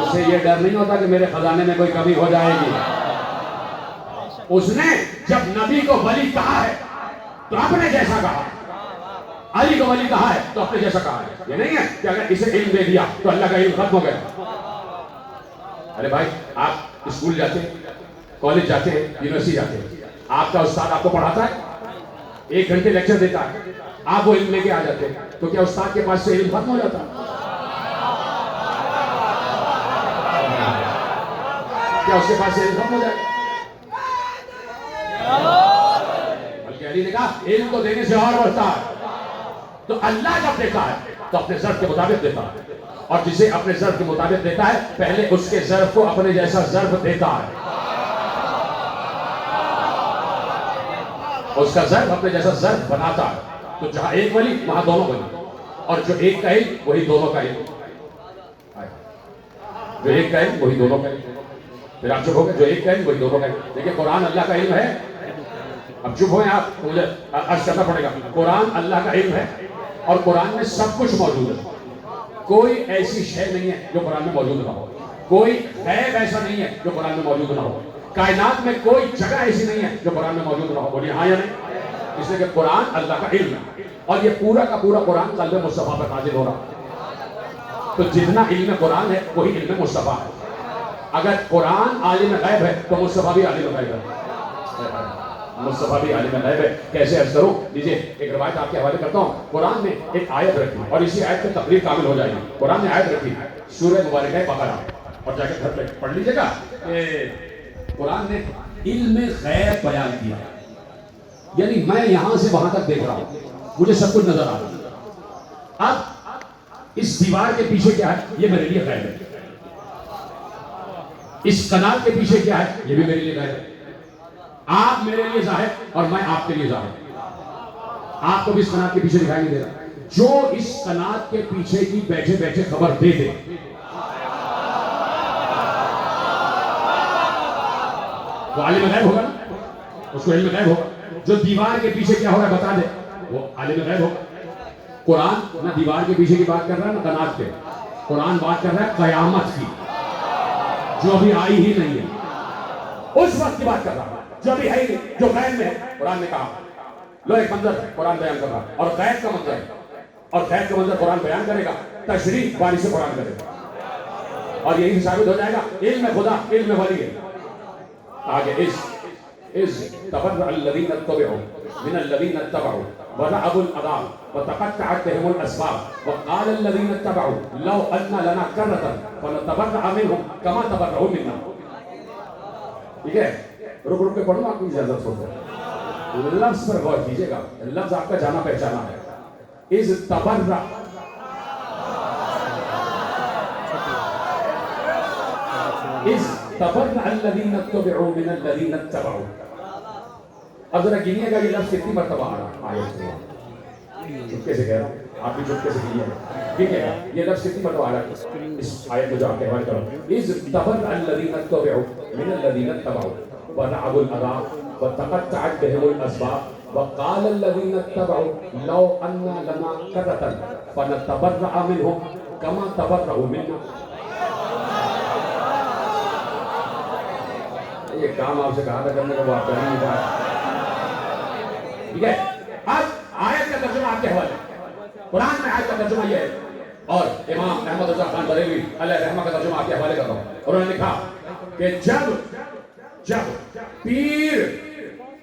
اس سے یہ ڈر نہیں ہوتا کہ میرے خزانے میں کوئی کمی ہو جائے گی. اس نے جب نبی کو ولی کہا ہے تو اپنے جیسا کہا، علی کو ولی کہا ہے تو اپنے جیسا کہا ہے. یہ نہیں ہے کہ اگر اسے علم دے دیا تو اللہ کا علم ختم ہو گیا. ارے بھائی آپ اسکول جاتے ہیں، کالج جاتے ہیں، یونیورسٹی جاتے ہیں، آپ کا استاد آپ کو پڑھاتا ہے، 1 گھنٹے لیکچر دیتا ہے، آپ وہ علم لے کے آ جاتے ہیں، تو کیا استاد کے پاس سے علم ختم ہو جاتا ہے؟ کیا اس کے پاس سے علم ختم ہو جائے؟ بلکہ علی نے کہا علم کو دینے سے اور بڑھتا ہے. تو اللہ جب دیتا ہے تو اپنے ضرب کے مطابق دیتا ہے. اور جسے اپنے ظرف کے مطابق دیتا ہے پہلے اس کے ظرف کو اپنے جیسا ظرف دیتا ہے. اس کا ظرف اپنے جیسا ظرف بناتا ہے. تو جہاں ایک ولی وہاں دونوں ولی, اور جو ایک کا علم وہی دونوں کا علم, جو ایک کا علم وہی دونوں کا علم. پھر آپ چپ ہو گئے, جو ایک کا علم وہی دونوں کا علم. دیکھیں قرآن اللہ کا علم ہے. اب چپ ہوئے آپ, مجھے عرض کرنا پڑے گا. قرآن اللہ کا علم ہے اور قرآن میں سب کچھ موجود ہے. کوئی ایسی شے نہیں ہے جو قرآن میں موجود نہ ہو. کوئی غیب ایسا نہیں ہے جو قرآن میں موجود نہ ہو. کائنات میں کوئی جگہ ایسی نہیں ہے جو قرآن میں موجود نہ ہو. بولیے ہاں یا نہیں؟ اس لیے کہ قرآن اللہ کا علم ہے اور یہ پورا کا پورا قرآن قلب مصطفیٰ پر نازل ہو رہا. تو جتنا علم قرآن ہے وہی علم مصطفیٰ ہے. اگر قرآن عالم غیب ہے تو مصطفیٰ بھی عالم غیب ہے. مصطفیٰ بھی عالم غیب ہے. کیسے عرض کروں؟ لیجیے ایک روایت آپ کے حوالے کرتا ہوں. قرآن میں ایک آیت رکھی اور اسی آیت پہ تقریر کامل ہو جائے گی. قرآن نے آیت رکھی سورہ مبارکہ بقرہ, اور جا کے گھر پہ پڑھ لیجیے گا کہ قرآن نے علم غیب بیان کیا. یعنی میں یہاں سے وہاں تک دیکھ رہا ہوں, مجھے سب کچھ نظر آ رہا ہے. اب اس دیوار کے پیچھے کیا ہے یہ میرے لیے غیب ہے. اس کنال کے پیچھے کیا ہے یہ بھی میرے لیے غیب ہے. آپ میرے لیے ظاہر اور میں آپ کے لیے ظاہر. آپ کو بھی اس کنال کے پیچھے دکھائی نہیں دے رہا. جو اس کنال کے پیچھے کی بیٹھے بیٹھے خبر دے دے وہ عالم غیب ہوگا نا, اس کو علم غیب ہوگا. جو دیوار کے پیچھے کیا ہو رہا ہے بتا دے وہ عالم غیب ہوگا. قرآن نہ دیوار کے پیچھے کی بات کر رہا ہے نہ کنال پہ. قرآن بات کر رہا ہے قیامت کی جو ابھی آئی ہی نہیں ہے. اس وقت کی بات کر رہا ہے جو ابھی ہے ہی نہیں, جو غیب میں ہے. قرآن نے کہا لو ایک منظر قرآن بیان کر رہا ہے اور غیب کا منظر, اور غیب کا منظر قرآن بیان کرے گا, تشریح باری سے قرآن کرے گا, اور یہی ثابت ہو جائے گا علم خدا علم ولی ہے. آگے اس تبرأ الذین اتبعوا من الذین اتبعوا ورأوا العذاب وتقطعت بهم الاسباب وقال الذین اتبعوا لو ان لنا کرۃ فنتبرأ منهم كما تبرؤوا منا. ٹھیک ہے, رک رک کے پڑھوں آپ کی اجازت ہو تو لفظ پر غور کیجیے گا. لفظ آپ کا جانا پہچانا ہے. از تبرع از تبرع الذین اتبعوا من الذین اتبعوا. اب ذرا گنیے گا یہ لفظ کتنی مرتبہ آ رہا ہے. چپکے سے کہہ رہا ہوں, آپ بھی چپکے سے گنیے گا یہ لفظ کتنی مرتبہ آ رہا ہے اس آیت میں جو آپ کے حوالے کرو. از تبرع الذین اتبعوا من الذین اتبعوا ورأوا العذاب وتقطعت بهم الاسباب وقال الذين اتبعوا لو ان لنا کرۃ فنتبرأ منهم كما تبرؤوا منا. یہ کام آپ سے کہا تھا کرنے کا وہ آپ کر نہیں پائے. ٹھیک ہے, اب آیت کا ترجمہ آپ کے حوالے. قرآن میں آیت کا ترجمہ یہ ہے, اور امام احمد رضا خان بریلوی علیہ رحمہ کا ترجمہ آپ کے حوالے کر رہا ہوں. انہوں نے لکھا کہ جب پیر,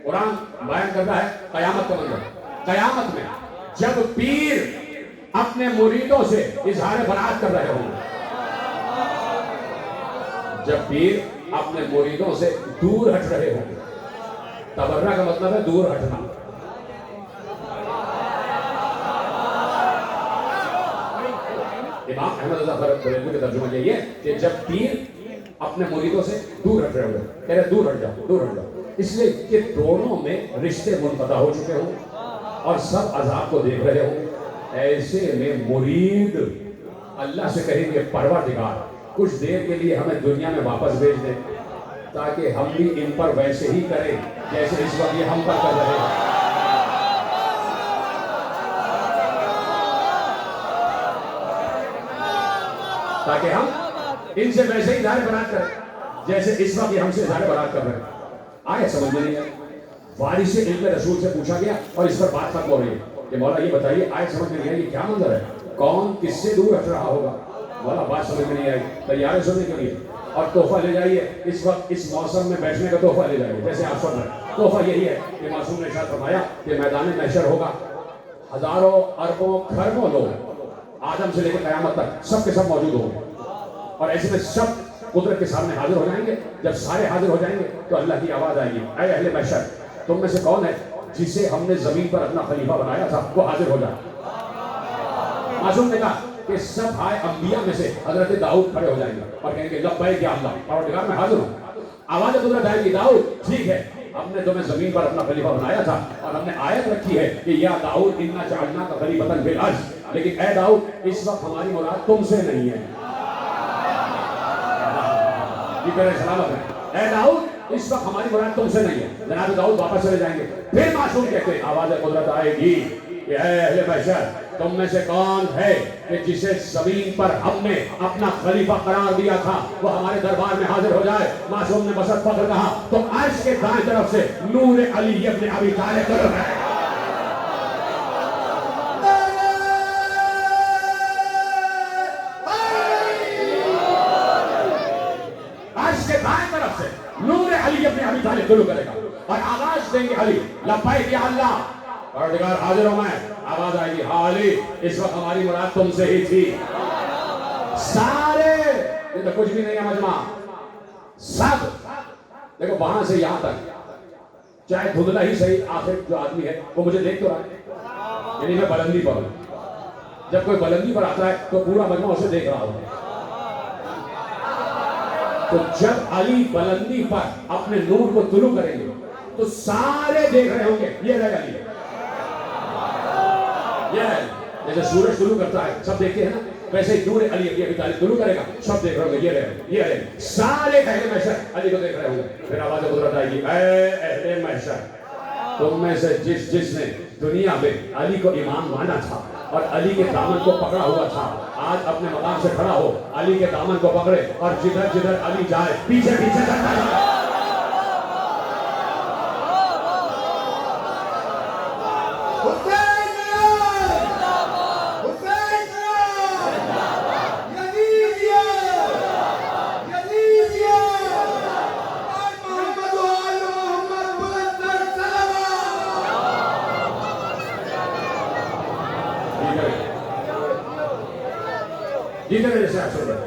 قرآن بیان کرتا ہے قیامت کا منظر, قیامت میں جب پیر اپنے مریدوں سے اظہار برات کر رہے ہوں, جب پیر اپنے مریدوں سے دور ہٹ رہے ہوں. تبرہ کا مطلب ہے دور ہٹنا. امام احمد رضا بریلوی کا ترجمہ یہ ہے کہ جب پیر اپنے مریدوں سے دور ہٹ رہے ہوئے, کہہ رہے دور ہٹ جاؤ دور ہٹ جاؤ, اس لیے کہ دونوں میں رشتے منقطع ہو چکے ہوں اور سب عذاب کو دیکھ رہے ہوں. ایسے میں مرید اللہ سے کہیں گے پروردگار کچھ دیر کے لیے ہمیں دنیا میں واپس بھیج دیں تاکہ ہم بھی ان پر ویسے ہی کریں جیسے اس وقت یہ ہم پر کر رہے ہیں. تاکہ ہم ان سے ویسے ہی اظہار برات کریں جیسے اس وقت یہ ہم سے اظہار برات کر رہے ہیں. آیت سمجھ میں نہیں ہے. وارث علم رسول سے پوچھا گیا اور اس پر بات ختم ہو رہی ہے کہ مولا یہ بتائیے آیت سمجھ میں نہیں آئی, یہ کیا منظر ہے, کون کس سے دور ہٹ رہا ہوگا. مولا بات سمجھ میں نہیں آئی, تیار ہے سننے کے لیے, اور تحفہ لے جائیے. اس وقت اس موسم میں بیٹھنے کا تحفہ لے جائیے جیسے آپ سن رہے ہیں. تحفہ یہی ہے کہ معصوم نے ارشاد فرمایا کہ میدان محشر ہوگا, ہزاروں اربوں کھربوں لوگ آدم سے لے کر قیامت تک سب کے سب موجود ہوں گے, اور ایسے میں سب قدرت کے سامنے حاضر ہو جائیں گے. جب سارے حاضر ہو جائیں گے تو اللہ کی آواز آئے گی, اے اہل محشر تم میں سے کون ہے جسے ہم نے زمین پر اپنا خلیفہ بنایا تھا وہ حاضر ہو جائے. معصوم نے کہا کہ سب آئے انبیاء میں سے حضرت داؤد کھڑے ہو جائیں گے اور کہیں گے لبیک یا اللہ، پروردگار میں حاضر ہوں. آواز قدرت آئے گی، داؤد ٹھیک ہے، ہم نے تمہیں زمین پر اپنا خلیفہ بنایا تھا اور ہم نے آیت رکھی ہے کہ یا داؤد انا جعلناک خلیفۃ فی الارض، لیکن اے داؤد اس وقت ہماری مراد تم سے نہیں ہے. یہ میرے سلامت ہے، اے داؤد اس وقت ہماری مراد تم سے نہیں ہے. جناب داؤد واپس چلے جائیں گے. پھر معصوم کہتے ہیں، آواز قدرت آئے گی کہ اے اہل محشر، تم میں سے کون ہے کہ جسے زمین پر ہم نے اپنا خلیفہ قرار دیا تھا وہ ہمارے دربار میں حاضر ہو جائے. معصوم نے بسط فخر کہا تو عرش کے دائیں طرف سے نور علی ابن ابی طالب طرف ہے. عرش کے دائیں طرف سے نور علی ابن ابی طالب طلوع کرے گا اور آواز دیں گے علی لبیک یا اللہ، پروردگار حاضر ہوں میں. آواز آئے گی ہاں علی اس وقت ہماری مراد تم سے ہی تھی. سارے یہ تو کچھ بھی نہیں ہے مجمع، سب دیکھو وہاں سے یہاں تک چاہے دھندلا ہی صحیح، آخر جو آدمی ہے وہ مجھے دیکھ تو رہا ہے، یعنی میں بلندی پر ہوں. جب کوئی بلندی پر آتا ہے تو پورا مجمع اسے دیکھ رہا ہوتا ہے. تو جب علی بلندی پر اپنے نور کو طلوع کریں گے تو سارے دیکھ رہے ہوں گے یہ رہے علی. جیسے سورج طلوع کرتا ہے سب دیکھتے ہیں نا، ویسے ہی نور علی ابن ابی طالب طلوع کرے گا، سب دیکھ رہے ہوں گے یہ رہے سارے اہل محشر علی کو دیکھ رہے ہوں گے. پھر آواز قدرت آئے گی اے اہل محشر، تم میں سے جس نے دنیا میں علی کو امام مانا تھا اور علی کے دامن کو پکڑا ہوا تھا، آج اپنے مقام سے کھڑا ہو، علی کے دامن کو پکڑے اور جدھر جدھر علی جائے پیچھے پیچھے چلتا جائے. جیتے میرے سے آپ سن رہے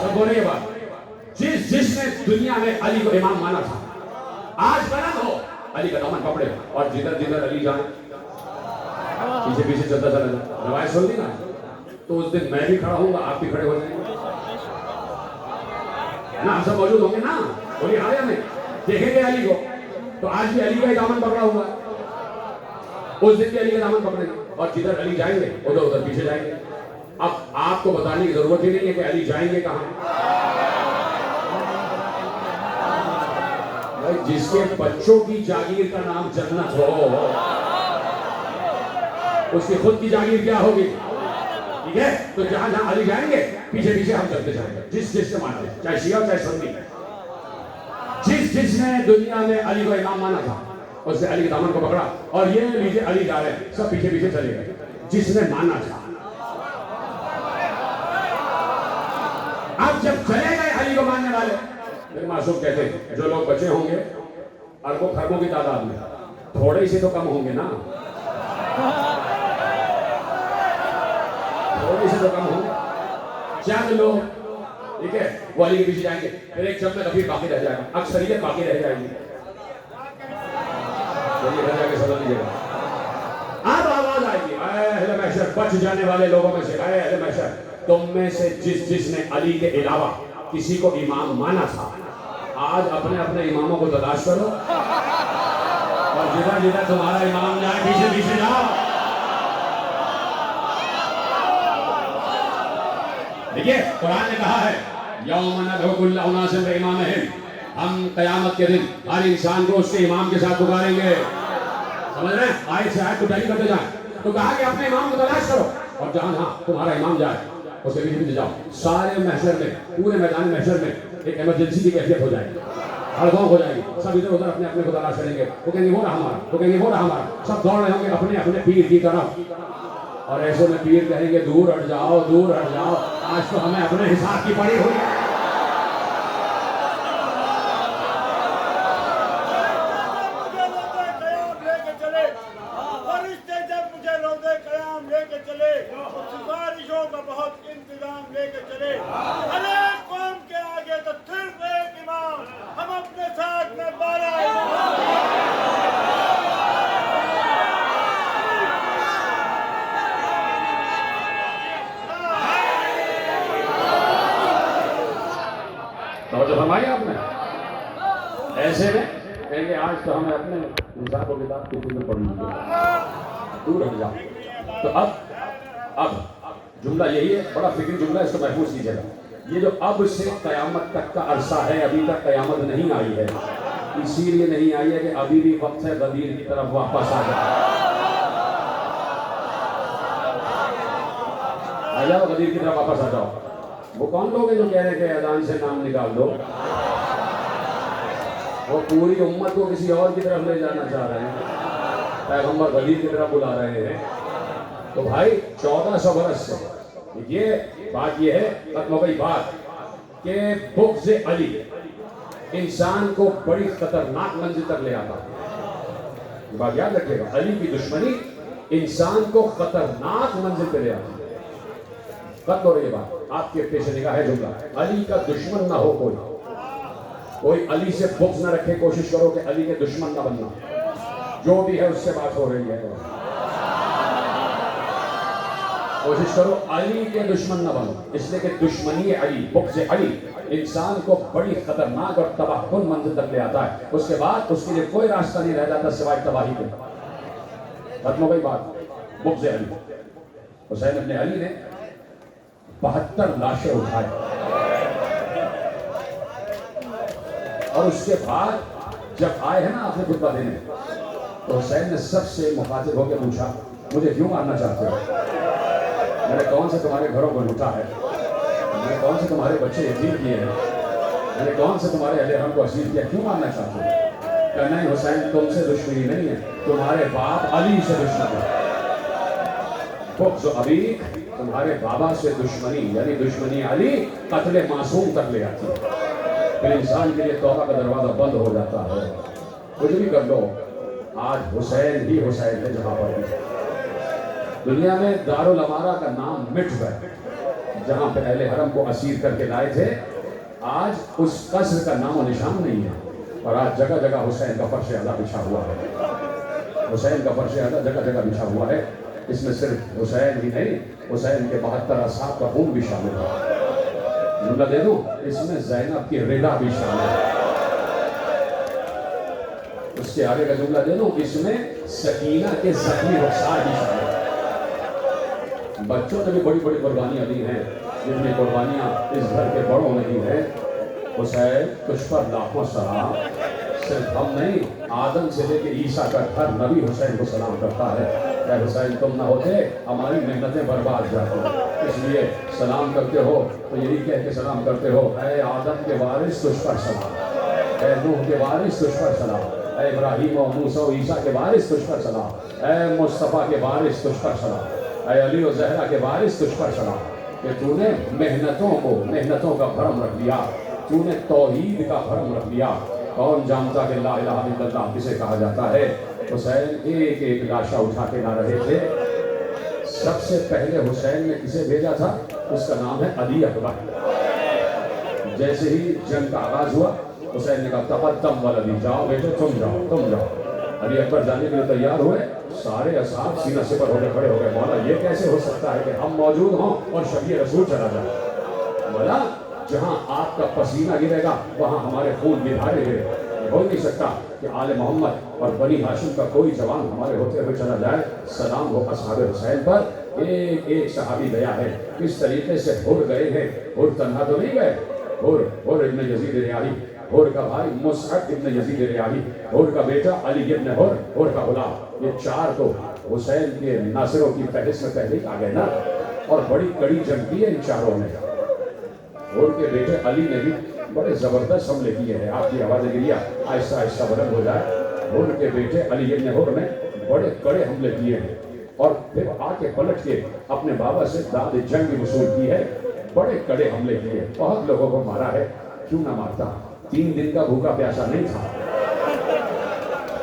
سب بولنے کے بعد جس نے دنیا میں علی کو امام مانا تھا آج بلند ہو، علی کا دامن پکڑے اور جدھر جدھر علی جائے پیچھے پیچھے چلتا چلا جائے. روایت سن لی نا، تو اس دن میں بھی کھڑا ہوں گا، آپ بھی کھڑے ہو جائیں گے نا، ہم سب موجود ہوں گے نا. بولی ہاں یا نہیں؟ دیکھیں گے علی کو تو آج بھی علی کا دامن پکڑا ہوا ہے، اس دن بھی علی کا دامن پکڑیں گے اور جدھر علی جائیں گے ادھر ادھر پیچھے جائیں گے. اب آپ کو بتانے کی ضرورت ہی نہیں ہے کہ علی جائیں گے کہاں. جس کے بچوں کی جاگیر کا نام جنت ہو اس کی خود کی جاگیر کیا ہوگی؟ ٹھیک ہے، تو جہاں جہاں علی جائیں گے پیچھے پیچھے ہم چلتے جائیں گے. جس سے مانتے ہیں، چاہے شیعہ چاہے سنی، جس نے دنیا میں علی کو امام مانا تھا اس نے علی کے دامن کو پکڑا اور یہ لیجیے علی جا رہے ہیں، سب پیچھے پیچھے چلے گئے. جس نے مانا تھا اب جب چلے گئے علی کو ماننے والے، پھر معصوم کہتے ہیں جو لوگ بچے ہوں گے اربوں خربوں کی تعداد میں، تھوڑے سے تو کم ہوں گے نا، تھوڑے سے تو کم ہوں گے. چند لوگ ٹھیک ہے وہ علی کے پیچھے جائیں گے، پھر ایک چند میں کبھی باقی رہ جائے گا، اکثریت باقی رہ جائے گی. چلیے گھر جا کے سمجھ لیجیے گا. اب آواز آئے گی اے اہل محشر، بچ جانے والے لوگوں میں سے، اے اہل محشر، تم میں سے جس نے علی کے علاوہ کسی کو امام مانا تھا آج اپنے اپنے اماموں کو تلاش کرو اور جدھر جدھر تمہارا امام جائے پیچھے پیچھے جاؤ. دیکھیے قرآن نے کہا ہے یوم ندعو کل اناس بامامہم، ہم قیامت کے دن ہر انسان کو اس کے امام کے ساتھ پکاریں گے. سمجھ رہے ہیں؟ آیت سے آیت کو ٹیلی کرتے جائیں. تو کہا کہ اپنے امام کو تلاش کرو اور جہاں جہاں تمہارا امام جائے اس کے پیچھے پیچھے جاؤ. سارے محشر میں، پورے میدان محشر میں ایک ایمرجنسی کی کیفیت ہو جائے گی، ہڑبڑ ہو جائے گی. سب ادھر ادھر اپنے اپنے کو تلاش کریں گے. وہ کہیں گے وہ رہا ہمارا، وہ کہیں گے وہ رہا ہمارا. سب دوڑ رہے ہوں گے اپنے اپنے پیر کی طرف اور ایسے میں پیر کہیں گے دور ہٹ جاؤ دور ہٹ جاؤ، آج تو ہمیں اپنے حساب کی پڑی ہوئی ہے. توجہ فرمائی آپ نے؟ ایسے میں کہیں گے آج تو ہمیں اپنے حساب و کتاب کی فکر پڑنی ہے، دور ہٹ جاؤ۔ تو اب جملہ یہی ہے، بڑا فکری جملہ ہے، اس کو محفوظ کیجیے گا۔ یہ جو اب سے قیامت تک کا عرصہ ہے، ابھی تک قیامت نہیں آئی ہے، اسی لیے نہیں آئی ہے کہ ابھی بھی وقت ہے غدیر کی طرف واپس آ جائے۔ آ جاؤ غدیر کی طرف واپس آ جاؤ۔ وہ کون لوگ ہیں جو کہہ رہے کہ اذان سے نام نکال دو؟ وہ پوری امت کو کسی اور کی طرف لے جانا چاہ رہے ہیں، پیغمبر غدیر کی طرف بلا رہے ہیں۔ تو بھائی 1400 برس سے یہ بات یہ ہے، ختم ہو گئی بات کہ بغض علی انسان کو بڑی خطرناک منزل تک لے آتا ہے۔ یہ بات یاد رکھیے گا، علی کی دشمنی انسان کو خطرناک منزل پہ لے آتی ہے۔ ختم ہو رہی ہے بات، آپ کے پیش نگاہ ہے جملہ، علی کا دشمن نہ ہو کوئی علی سے بغض نہ رکھے، کوشش کرو کہ علی کے دشمن نہ بننا، جو بھی ہے اس سے بات ہو رہی ہے، کوشش کرو علی کے دشمن نہ بنو، اس لیے کہ دشمنی علی، بغض علی انسان کو بڑی خطرناک اور تباہ کن منزل تک لے آتا ہے۔ اس کے بعد اس کے لیے کوئی راستہ نہیں رہ جاتا سوائے تباہی کے۔ ختم ہو گئی بات، بغض علی۔ حسین ابن علی نے 72 لاشیں اٹھائے، اور اس کے بعد جب آئے ہیں نا آپ نے خطبہ دینے، تو حسین نے سب سے مخاطب ہو کے پوچھا، مجھے کیوں مارنا چاہتے ہو؟ میں نے کون سے تمہارے گھروں کو لوٹا ہے؟ میں نے کون سے تمہارے بچے یتیم کیے ہیں؟ میں نے کون سے تمہارے اہل حرم کو اسیر کیا؟ کیوں مارنا چاہتے ہو؟ کہ نہیں حسین، تم سے دشمنی نہیں ہے، تمہارے باپ علی سے دشمنی ہے۔ بغض ابی، تمہارے بابا سے دشمنی، یعنی دشمنی علی قتل معصوم تک لے آتی ہے۔ پھر انسان کے لیے توبہ کا دروازہ بند ہو جاتا ہے۔ کچھ بھی کر لو، آج حسین ہی حسین ہے جہاں پر بھی۔ دنیا میں دارالامارہ کا نام مٹ گئے، جہاں پہ اہل حرم کو اسیر کر کے لائے تھے، آج اس قصر کا نام و نشان نہیں ہے، اور آج جگہ جگہ حسین کا فرش اعلیٰ بچھا ہوا ہے۔ حسین کا فرش اعلیٰ جگہ جگہ بچھا ہوا ہے۔ اس میں صرف حسین ہی نہیں، حسین کے 72 اصحاب کا خون بھی شامل ہے۔ جملہ دے دوں، اس میں زینب کی رضا بھی شامل ہے۔ اس کے آگے کا جملہ دے دوں، اس میں سکینہ کے زخمی رخسار بھی شامل ہے۔ بچوں نے بھی بڑی بڑی قربانیاں دی ہیں، جتنی قربانیاں اس گھر کے بڑوں نے دی ہیں۔ حسین تجھ پر لاکھوں سلام، صرف ہم نہیں، آدم سے لے کے عیسیٰ کا ہر نبی حسین کو سلام کرتا ہے۔ اے حسین، تم نہ ہوتے ہماری محنتیں برباد جاتی، اس لیے سلام کرتے ہو تو یہی کہہ کے سلام کرتے ہو، اے آدم کے وارث تجھ پر سلام، اے نوح کے وارث تجھ پر سلام، اے ابراہیم و موسیٰ و عیسیٰ کے وارث تجھ پر سلام، اے مصطفیٰ کے وارث تجھ پر سلام، اے علی و زہرا کے وارث تجھ پر سلام، کہ تو نے محنتوں کا بھرم رکھ لیا، تو نے توحید کا بھرم رکھ لیا۔ کون جانتا کہ لا الہ الا اللہ کسے کہا جاتا ہے؟ حسین ایک ایک لاشا اٹھا کے لا رہے تھے۔ سب سے پہلے حسین نے کسے بھیجا تھا؟ اس کا نام ہے علی اکبر۔ جیسے ہی جنگ کا آغاز ہوا، حسین نے کہا تقدم ولدی، جاؤ بیٹے، تم جاؤ۔ علی اکبر جانے کے لیے تیار ہوئے، سارے اصحاب سینہ سپر ہو کے کھڑے ہو گئے، مولا یہ کیسے ہو سکتا ہے کہ ہم موجود ہوں اور شفیع رسول چلا جائے؟ مولا جہاں آپ کا پسینہ گرے گا وہاں ہمارے خون کے دھارے گرے، یہ ہو نہیں سکتا کہ آل محمد اور بنی ہاشم کا کوئی جوان ہمارے ہوتے ہوئے چلا جائے۔ سلام ہو اصحاب حسین پر۔ ایک ایک صحابی گیا ہے، کس طریقے سے حر گئے ہیں۔ حر تنہا تو نہیں گئے، حر ابن یزید ریاحی، حر کا بھائی مصعب ابن یزید ریاحی، حر کا بیٹا علی ابن حر کا غلام، یہ چار تو حسین کے ناصروں کی فہرست میں پہلے آ گئے نا، اور بڑی کڑی جنگ کی ہے ان چاروں نے۔ حر کے بیٹے علی نے بھی بڑے زبردست حملے کیے ہیں، آپ کی آواز گریا آہستہ آہستہ بلند ہو جائے۔ حر کے بیٹے علی ابن حر نے بڑے کڑے حملے کیے ہیں، اور پھر آ کے پلٹ کے اپنے بابا سے داد جنگ بھی وصول کی ہے، بڑے کڑے حملے کیے، بہت لوگوں کو مارا ہے۔ کیوں نہ مارتا، 3 دن کا بھوکا پیاسا نہیں تھا۔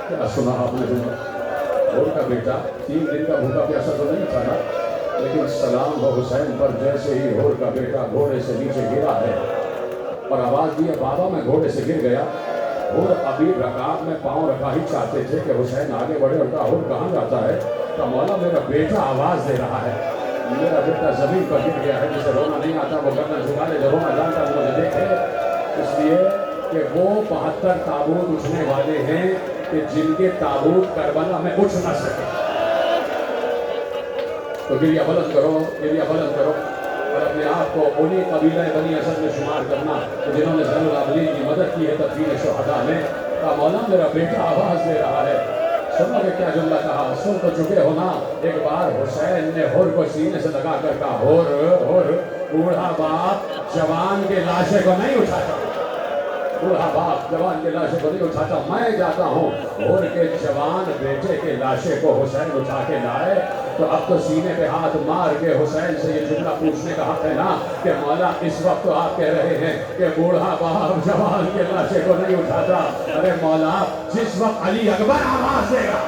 کیا سنا آپ نے؟ حر کا بیٹا 3 دن کا بھوکا پیاسا تو نہیں تھا نا، لیکن سلام ہو حسین پر، جیسے ہی حر کا بیٹا گھوڑے سے نیچے گرا ہے اور آواز دی بابا میں گھوڑے سے گر گیا، حر ابھی رکعت میں پاؤں رکھا ہی چاہتے تھے کہ حسین آگے بڑھے، اور کہا حر کہاں جاتا ہے؟ کہ مولا میرا بیٹا آواز دے رہا ہے، میرا بیٹا زمین پر گر گیا ہے، جسے رونا نہیں آتا وہ گردن جھکا لے، جو رونا جانتا ہے مجھے دیکھے۔ اس لیے کہ وہ 72 تابوت اٹھنے والے ہیں کہ جن کے تابوت کربلا میں اٹھ نہ سکے. تو گریہ بلند کرو، گریہ بلند کرو اور اپنے آپ کو انہی قبیلہ بنی اسد میں شمار کرنا جنہوں نے زین العابدین کی مدد کی ہے تدفین شہداء میں. کہا مولا میرا بیٹا آواز دے رہا ہے. سنو کہ کیا جملہ کہا، سن تو چکے ہو نا. ایک بار حسین نے ہر کو سینے سے لگا کر کہا، ہر بوڑھا باپ جوان کے لاشے کو نہیں اٹھاتا، بوڑھا باپ جوان کے لاشے کو نہیں اٹھاتا، میں جاتا ہوں. ہر کے جوان بیٹے کے لاشے کو حسین اٹھا کے لائے. تو اب تو سینے پہ ہاتھ مار کے حسین سے یہ جملہ پوچھنے کا حق ہے نا کہ مولا اس وقت تو آپ کہہ رہے ہیں کہ بوڑھا باپ جوان کے لاشے کو نہیں اٹھاتا. ارے مولا جس وقت علی اکبر آواز دے گا،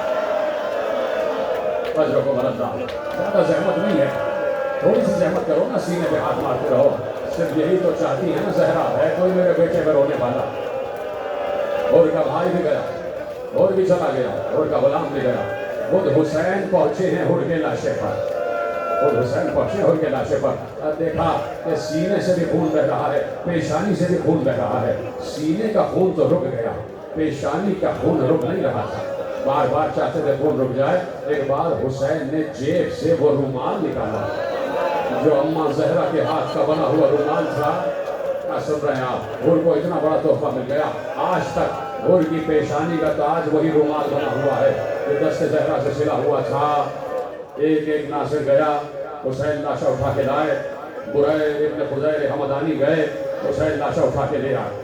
فجر کو بلند رہا. زیادہ زحمت نہیں ہے، تھوڑی سی زحمت کرو نا، سینے پہ ہاتھ مارتے رہو. صرف یہی تو چاہتی ہے نا زہرا، ہے کوئی میرے بیٹے پہ رونے والا. اور کا بھائی بھی گیا، اور بھی چلا گیا، اور کا غلام بھی گیا. خود حسین پہنچے ہیں ہر کے لاشے پر، خود حسین پہنچے ہر کے لاشے پر. اب دیکھا کہ سینے سے بھی خون بہ رہا ہے، پیشانی سے بھی خون بہ رہا ہے. سینے کا خون تو رک گیا، پیشانی کا خون رک نہیں رہا تھا. بار بار چاہتے تھے خون رک جائے. ایک بار حسین نے جیب سے وہ رومال نکالا جو اماں زہرا کے ہاتھ کا بنا ہوا رومال تھا. کیا سن رہے ہیں آپ؟ ہر کو اتنا بڑا تحفہ مل گیا. آج تک ہر کی پیشانی کا تاج وہی رومال بنا ہوا ہے جو دست زہرا سے سلا ہوا تھا. ایک ایک ناصر گیا، حسین لاشا اٹھا کے لائے. بریر ابن خزیر حمدانی گئے، حسین لاشا اٹھا کے لے آئے.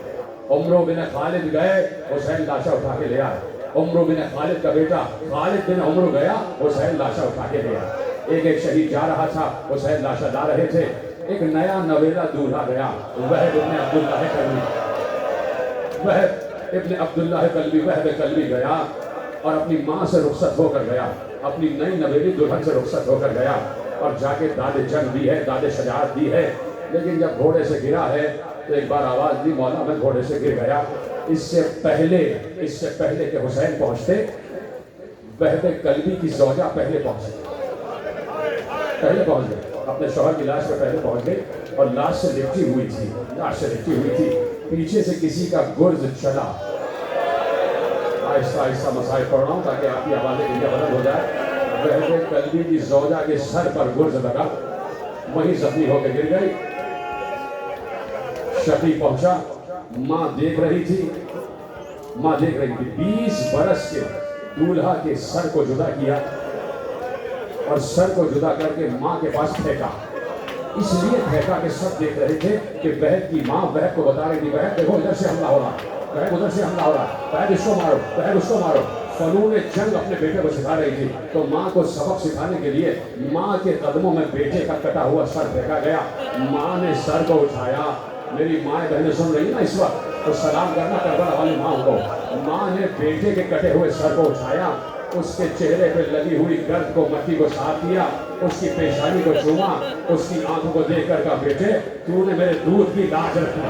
عمرو بن خالد گئے، حسین لاشا اٹھا کے لے آئے. عمرو بن خالد کا بیٹا خالد بن عمرو گیا، حسین لاشا اٹھا کے لے آئے. ایک ایک شہید جا رہا تھا، حسین لاشا لا رہے تھے. ایک نیا نویلا دولہا گیا، وہب ابن عبداللہ کلبی، وہب ابن عبداللہ کلبی، وہب کلبی گیا اور اپنی ماں سے رخصت ہو کر گیا، اپنی نئی نویلی دلہن سے رخصت ہو کر گیا اور جا کے داد جنگ دی ہے، داد شجاعت دی ہے. لیکن جب گھوڑے سے گرا ہے تو ایک بار آواز دی، مولا میں گھوڑے سے گر گیا. اس سے پہلے کہ حسین پہنچتے، وہب کلبی کی زوجہ پہلے پہنچ گئے، اپنے شوہر کی لاش پہ پہلے پہنچ گئے اور لاش سے لپٹی ہوئی تھی. پیچھے سے کسی کا گرز چلا. آہستہ آہستہ مسائل پڑھ رہا ہوں تاکہ آپ کی آوازیں بلند ہو جائے. وہب کلبی کی زوجہ کے سر پر گرز لگا، وہی زخمی ہو کے گر گئی. شفیع پہنچا، ماں دیکھ رہی تھی. 20 برس کے دولہا کے سر کو جدا کیا اور سر کو جدا کر کے ماں کے پاس پھینکا. اس لیے پھینکا کہ سب دیکھ رہے تھے کہ بہن کی ماں بہن کو بتا رہی تھی، بہن دیکھو ادھر سے حملہ ہو رہا ہے، بہن ادھر سے حملہ ہو رہا ہے، بہن اس کو مارو، بہن اس کو مارو. فنون جنگ اپنے بیٹے کو سکھا رہی تھی. تو ماں کو سبق سکھانے کے لیے ماں کے قدموں میں بیٹے کا کٹا ہوا سر پھینکا گیا. ماں نے سر کو اٹھایا. میری مائیں بہنیں سن رہی نا اس وقت تو سلام کرنا کربلا والی ماں کو. ماں نے بیٹے کے کٹے ہوئے سر کو اٹھایا، اس کے چہرے پہ لگی ہوئی گرد کو مٹی کو صاف کیا، اس کی پیشانی کو چوما، اس کی آنکھوں کو دیکھ کر کہا، بیٹے تو نے میرے دودھ کی لاج رکھ لی،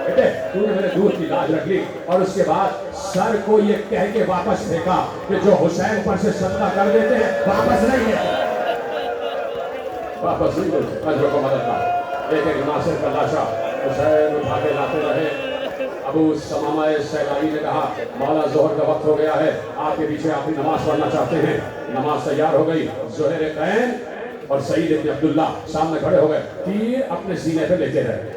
بیٹے تو نے میرے دودھ کی لاج رکھ لی. اور اس کے بعد سر کو یہ کہہ کے واپس پھینکا کہ جو حسین پر سے صدقہ کر دیتے ہیں واپس نہیں ہے، واپس نہیں ہوتے. اجر کو مدد کا ایک ایک ناصر کا لاشا حسین اٹھا کے لاتے رہے. ابو سمامہ سیلانی نے کہا، مولا ظہر کا وقت ہو گیا ہے، آپ کے پیچھے آپ نماز پڑھنا چاہتے ہیں. نماز تیار ہو گئی. زہیر قین اور سعید ابن عبداللہ سامنے کھڑے ہو گئے، تیر اپنے سینے پہ لیتے رہے.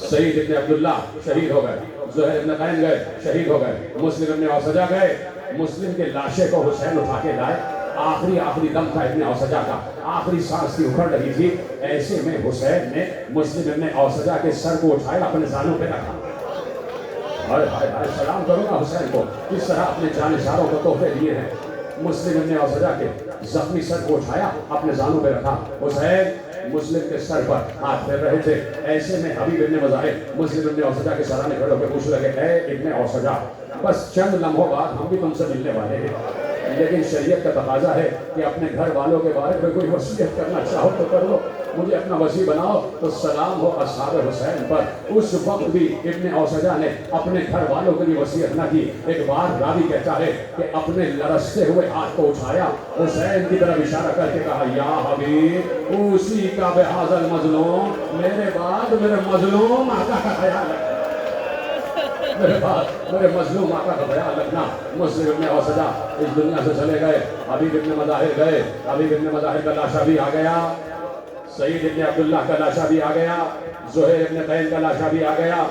سعید ابن عبداللہ شہید ہو گئے، زہیر ابن قین گئے شہید ہو گئے، مسلم ابن اوسجہ گئے. مسلم کے لاشے کو حسین اٹھا کے لائے. آخری دم تھا ابن اوسجہ کا، آخری سانس کی اکھڑ رہی تھی. ایسے میں حسین نے مسلم ابن اوسجہ کے سر کو اٹھایا، اپنے زانوں پہ رکھا. ہائے ہائے ہائے، سلام کرو نا حسین کو، کس طرح اپنے جانشاروں کو تحفے دیے ہیں. مسلم ابن اوسجہ کے زخمی سر کو اٹھایا، اپنے زانوں پہ رکھا. حسین مسلم کے سر پر ہاتھ پھیر رہے تھے. ایسے میں حبیب ابن مظاہر مسلم ابن اوسجہ کے سرانے کھڑے ہو کے پوچھنے لگے، اے ابن اوسجہ، بس چند لمحوں بعد ہم بھی تم سے ملنے والے ہیں، لیکن شریعت کا تقاضا ہے کہ اپنے گھر والوں کے بارے میں کوئی وصیت کرنا چاہو تو کر لو. مجھے اپنا وسیع بناؤ تو سلام ہو اصحاب حسین پر. اس وقت بھی ابن اوسجہ نے اپنے گھر والوں کے لیے وصیت نہ کی. ایک بار راوی کہتا ہے کہ اپنے لرزتے ہوئے ہاتھ کو اٹھایا, حسین کی طرف اشارہ کر کے کہا یا حبیب اوصی کا بہذا المظلوم, میرے بعد میرے مظلوم آقا کا خیال رکھنا, میرے بعد میرے مظلوم آقا کا خیال رکھنا. مسلم ابن اوسجہ اس دنیا سے چلے گئے. حبیب ابن مظاہر گئے. حبیب ابن مظاہر کا لاشا بھی آ گیا. سعید ابن عبداللہ کا لاشا بھی آ گیا. زہیر ابن قین کا لاشا بھی آ گیا.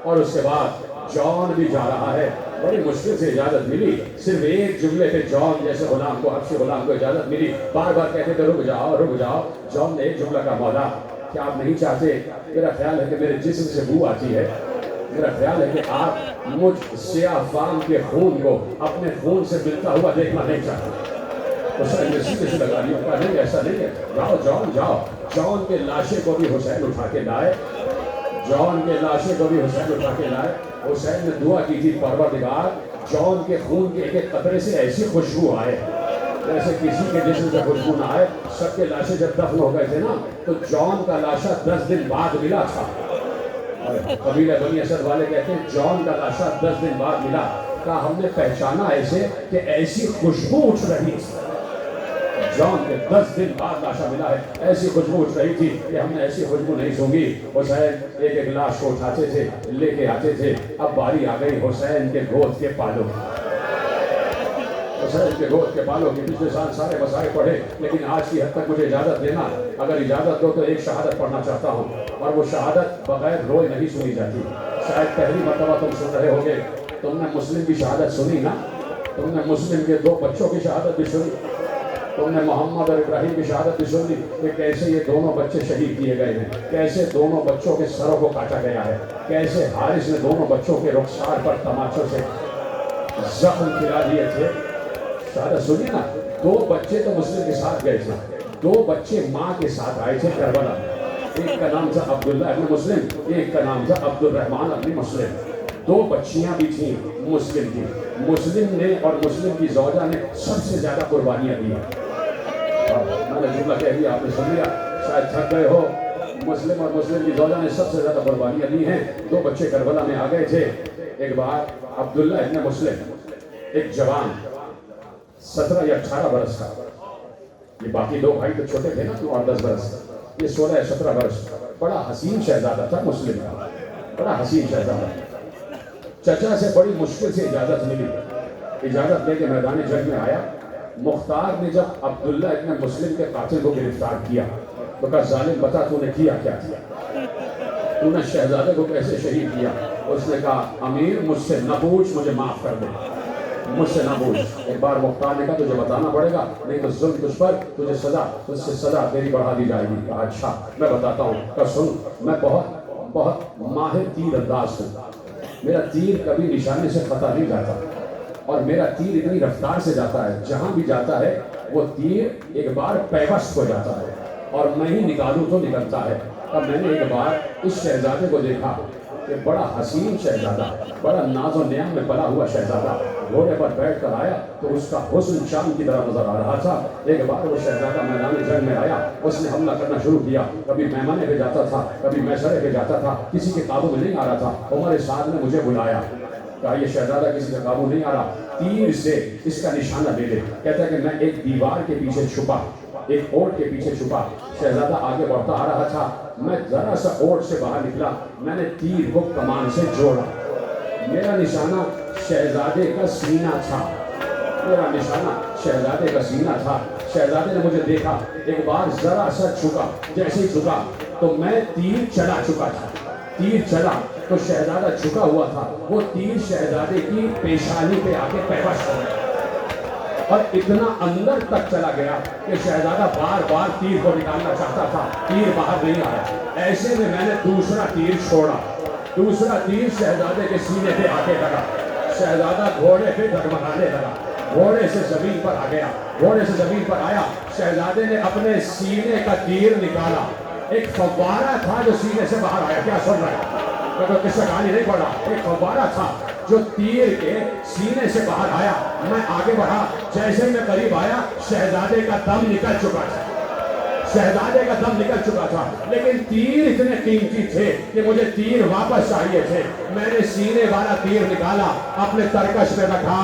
اور اس کے بعد جون بھی جا رہا ہے. بڑی مشکل سے اجازت ملی. صرف ایک جملے پہ جون جیسے غلام کو, حبشی غلام کو اجازت ملی. بار بار کہتے تھے رک جاؤ رک جاؤ. جون نے ایک جملہ کہا مولا کیا آپ نہیں چاہتے, میرا خیال ہے کہ میرے جسم سے بو آتی ہے, میرا خیال ہے کہ آپ مجھ سیاہ فام کے خون کو اپنے خون سے ملتا ہوا دیکھنا نہیں چاہتے. حسین نے سیدھے سے لگا لیا, کہا نہیں ایسا نہیں ہے, جاؤ جون جاؤ. جون کے لاشے کو بھی حسین اٹھا کے لائے. جون کے لاشے کو بھی حسین اٹھا کے لائے. حسین نے دعا کی تھی پروردگار جون کے خون کے ایک ایک قطرے سے ایسی خوشبو آئے جیسے کسی کے جسم سے خوشبو نہ آئے. سب کے لاشیں جب دفن ہو گئے تھے نا تو جون کا لاشا 10 دن بعد ملا تھا. قبیلہ بنی اسد والے کہتے ہیں جون کا لاشا 10 دن بعد ملا. کہا ہم نے پہچانا ایسے کہ ایسی خوشبو اٹھ رہی تھی. جون کے 10 دن بعد لاشا ملا ہے, ایسی خوشبو اٹھ رہی تھی کہ ہم نے ایسی خوشبو نہیں سونگی. حسین ایک ایک لاش کو اٹھاتے تھے, لے کے آتے تھے. اب باری آ گئی حسین کے گود کے پالوں. حسین کے گود کے پالوں کے پچھلے سال سارے مسائل پڑھے, لیکن آج کی حد تک مجھے اجازت دینا, اگر اجازت دو تو ایک شہادت پڑھنا چاہتا ہوں. اور وہ شہادت بغیر روئے نہیں سنی جاتی. شاید پہلی مرتبہ تم سن رہے ہوگے. تم نے مسلم کی شہادت سنی نا, تم نے مسلم کے 2 بچوں کی شہادت بھی سنی, تم نے محمد اور ابراہیم کی شہادت بھی سنی کہ کیسے یہ دونوں بچے شہید کیے گئے ہیں, کیسے دونوں بچوں کے سروں کو کاٹا گیا ہے, کیسے حارث نے دونوں بچوں کے رخسار پر تماچوں سے زخم کھلا دیے تھے. شہادت سنی نا. 2 بچے تو مسلم کے ساتھ گئے تھے, 2 بچے ماں کے ساتھ آئے تھے کربلا. ایک کا نام تھا عبداللہ ابن مسلم, ایک کا نام تھا عبد الرحمن ابن مسلم. 2 بچیاں بھی تھیں مسلم کی. مسلم نے اور مسلم کی زوجہ نے سب سے زیادہ قربانیاں دی. میں نے جملہ کہہ دیا, آپ نے سن لیا, شاید تھک گئے ہو. مسلم اور مسلم کی زوجہ نے سب سے زیادہ قربانیاں دی ہیں. 2 بچے کربلا میں آ گئے تھے. ایک بار عبداللہ ابن مسلم, ایک جوان 17 یا 18 برس کا, یہ باقی 2 بھائی تو چھوٹے تھے نا, 9 اور 10 برس, یہ 16 یا 17 برس, بڑا حسین شہزادہ تھا مسلم کا, بڑا حسین شہزادہ. چچا سے بڑی مشکل سے اجازت ملی. اجازت لے کے میدان جنگ میں آیا. مختار نے جب عبداللہ ابن مسلم کے قاتل کو گرفتار کیا تو کہا ظالم بتا تو نے کیا کیا کیا, تو نے شہزادے کو کیسے شہید کیا. اس نے کہا امیر مجھ سے نہ پوچھ, مجھے معاف کر دے, مجھ سے نہ پوچھ. ایک بار مختار نے کہا تجھے بتانا پڑے گا, نہیں تو ظلم تجھ پر, تجھے سزا, تجھ سے سزا تیری بڑھا دی جائے گی. کہا اچھا میں بتاتا ہوں. کہا سن, میں بہت بہت ماہر تیر انداز ہوں. میرا تیر کبھی نشانے سے خطا نہیں جاتا, اور میرا تیر اتنی رفتار سے جاتا ہے, جہاں بھی جاتا ہے وہ تیر ایک بار پیوست ہو جاتا ہے اور میں ہی نکالوں تو نکلتا ہے. اب میں نے ایک بار اس شہزادے کو دیکھا کہ بڑا حسین شہزادہ, بڑا ناز و نعم میں پلا ہوا شہزادہ, گھوڑے پر بیٹھ کر آیا تو اس کا حسن چاند کی طرح نظر آ رہا تھا. ایک بار وہ شہزادہ میدان جنگ میں آیا, اس نے حملہ کرنا شروع کیا. کبھی میمنے پہ جاتا تھا, کبھی میسرے پہ جاتا تھا, کسی کے قابو میں نہیں آ رہا تھا. عمر سعد نے مجھے بلایا, کہا یہ شہزادہ کسی کا قابو نہیں آ رہا, تیر سے اس کا نشانہ لے لے. کہتا ہے کہ میں ایک دیوار کے پیچھے چھپا, ایک اوٹ کے پیچھے چھپا. شہزادہ آگے بڑھتا آ رہا تھا, میں ذرا سا اوٹ سے باہر نکلا, میں نے تیر کو کمان سے جوڑا. میرا نشانہ شہزادے کا سینہ تھا, میرا نشانہ شہزادے کا سینہ تھا. شہزادے نے مجھے دیکھا, ایک بار ذرا سا جھکا, جیسے ہی جھکا تو میں تیر چلا چکا تھا. تیر چلا تو شہزادہ جھکا ہوا تھا, وہ تیر شہزادے کی پیشانی پہ آ کے پیوست ہو گیا اور اتنا اندر تک چلا گیا کہ شہزادہ بار بار تیر کو نکالنا چاہتا تھا, تیر باہر نہیں آیا. ایسے میں نے دوسرا تیر چھوڑا, دوسرا تیر شہزادے کے سینے پہ آ کے لگا. شہزادہ گھوڑے پہ ڈگمگانے لگا, گھوڑے سے زمین پر آ گیا, گھوڑے سے زمین پر آیا. شہزادے نے اپنے سینے کا تیر نکالا, ایک فوارہ تھا جو سینے سے باہر آیا. کیا سن رہا ہے, میں کس سے کہانی نہیں پڑھ رہا, ایک فوارہ تھا جو تیر کے سینے سے باہر آیا. میں آگے بڑھا, جیسے میں قریب آیا شہزادے کا دم نکل چکا تھا, شہزادے کا دم نکل چکا تھا، لیکن تیر اتنے قیمتی تھے کہ مجھے تیر واپس چاہیے تھے۔ میں نے سینے والا تیر نکالا، اپنے ترکش میں رکھا،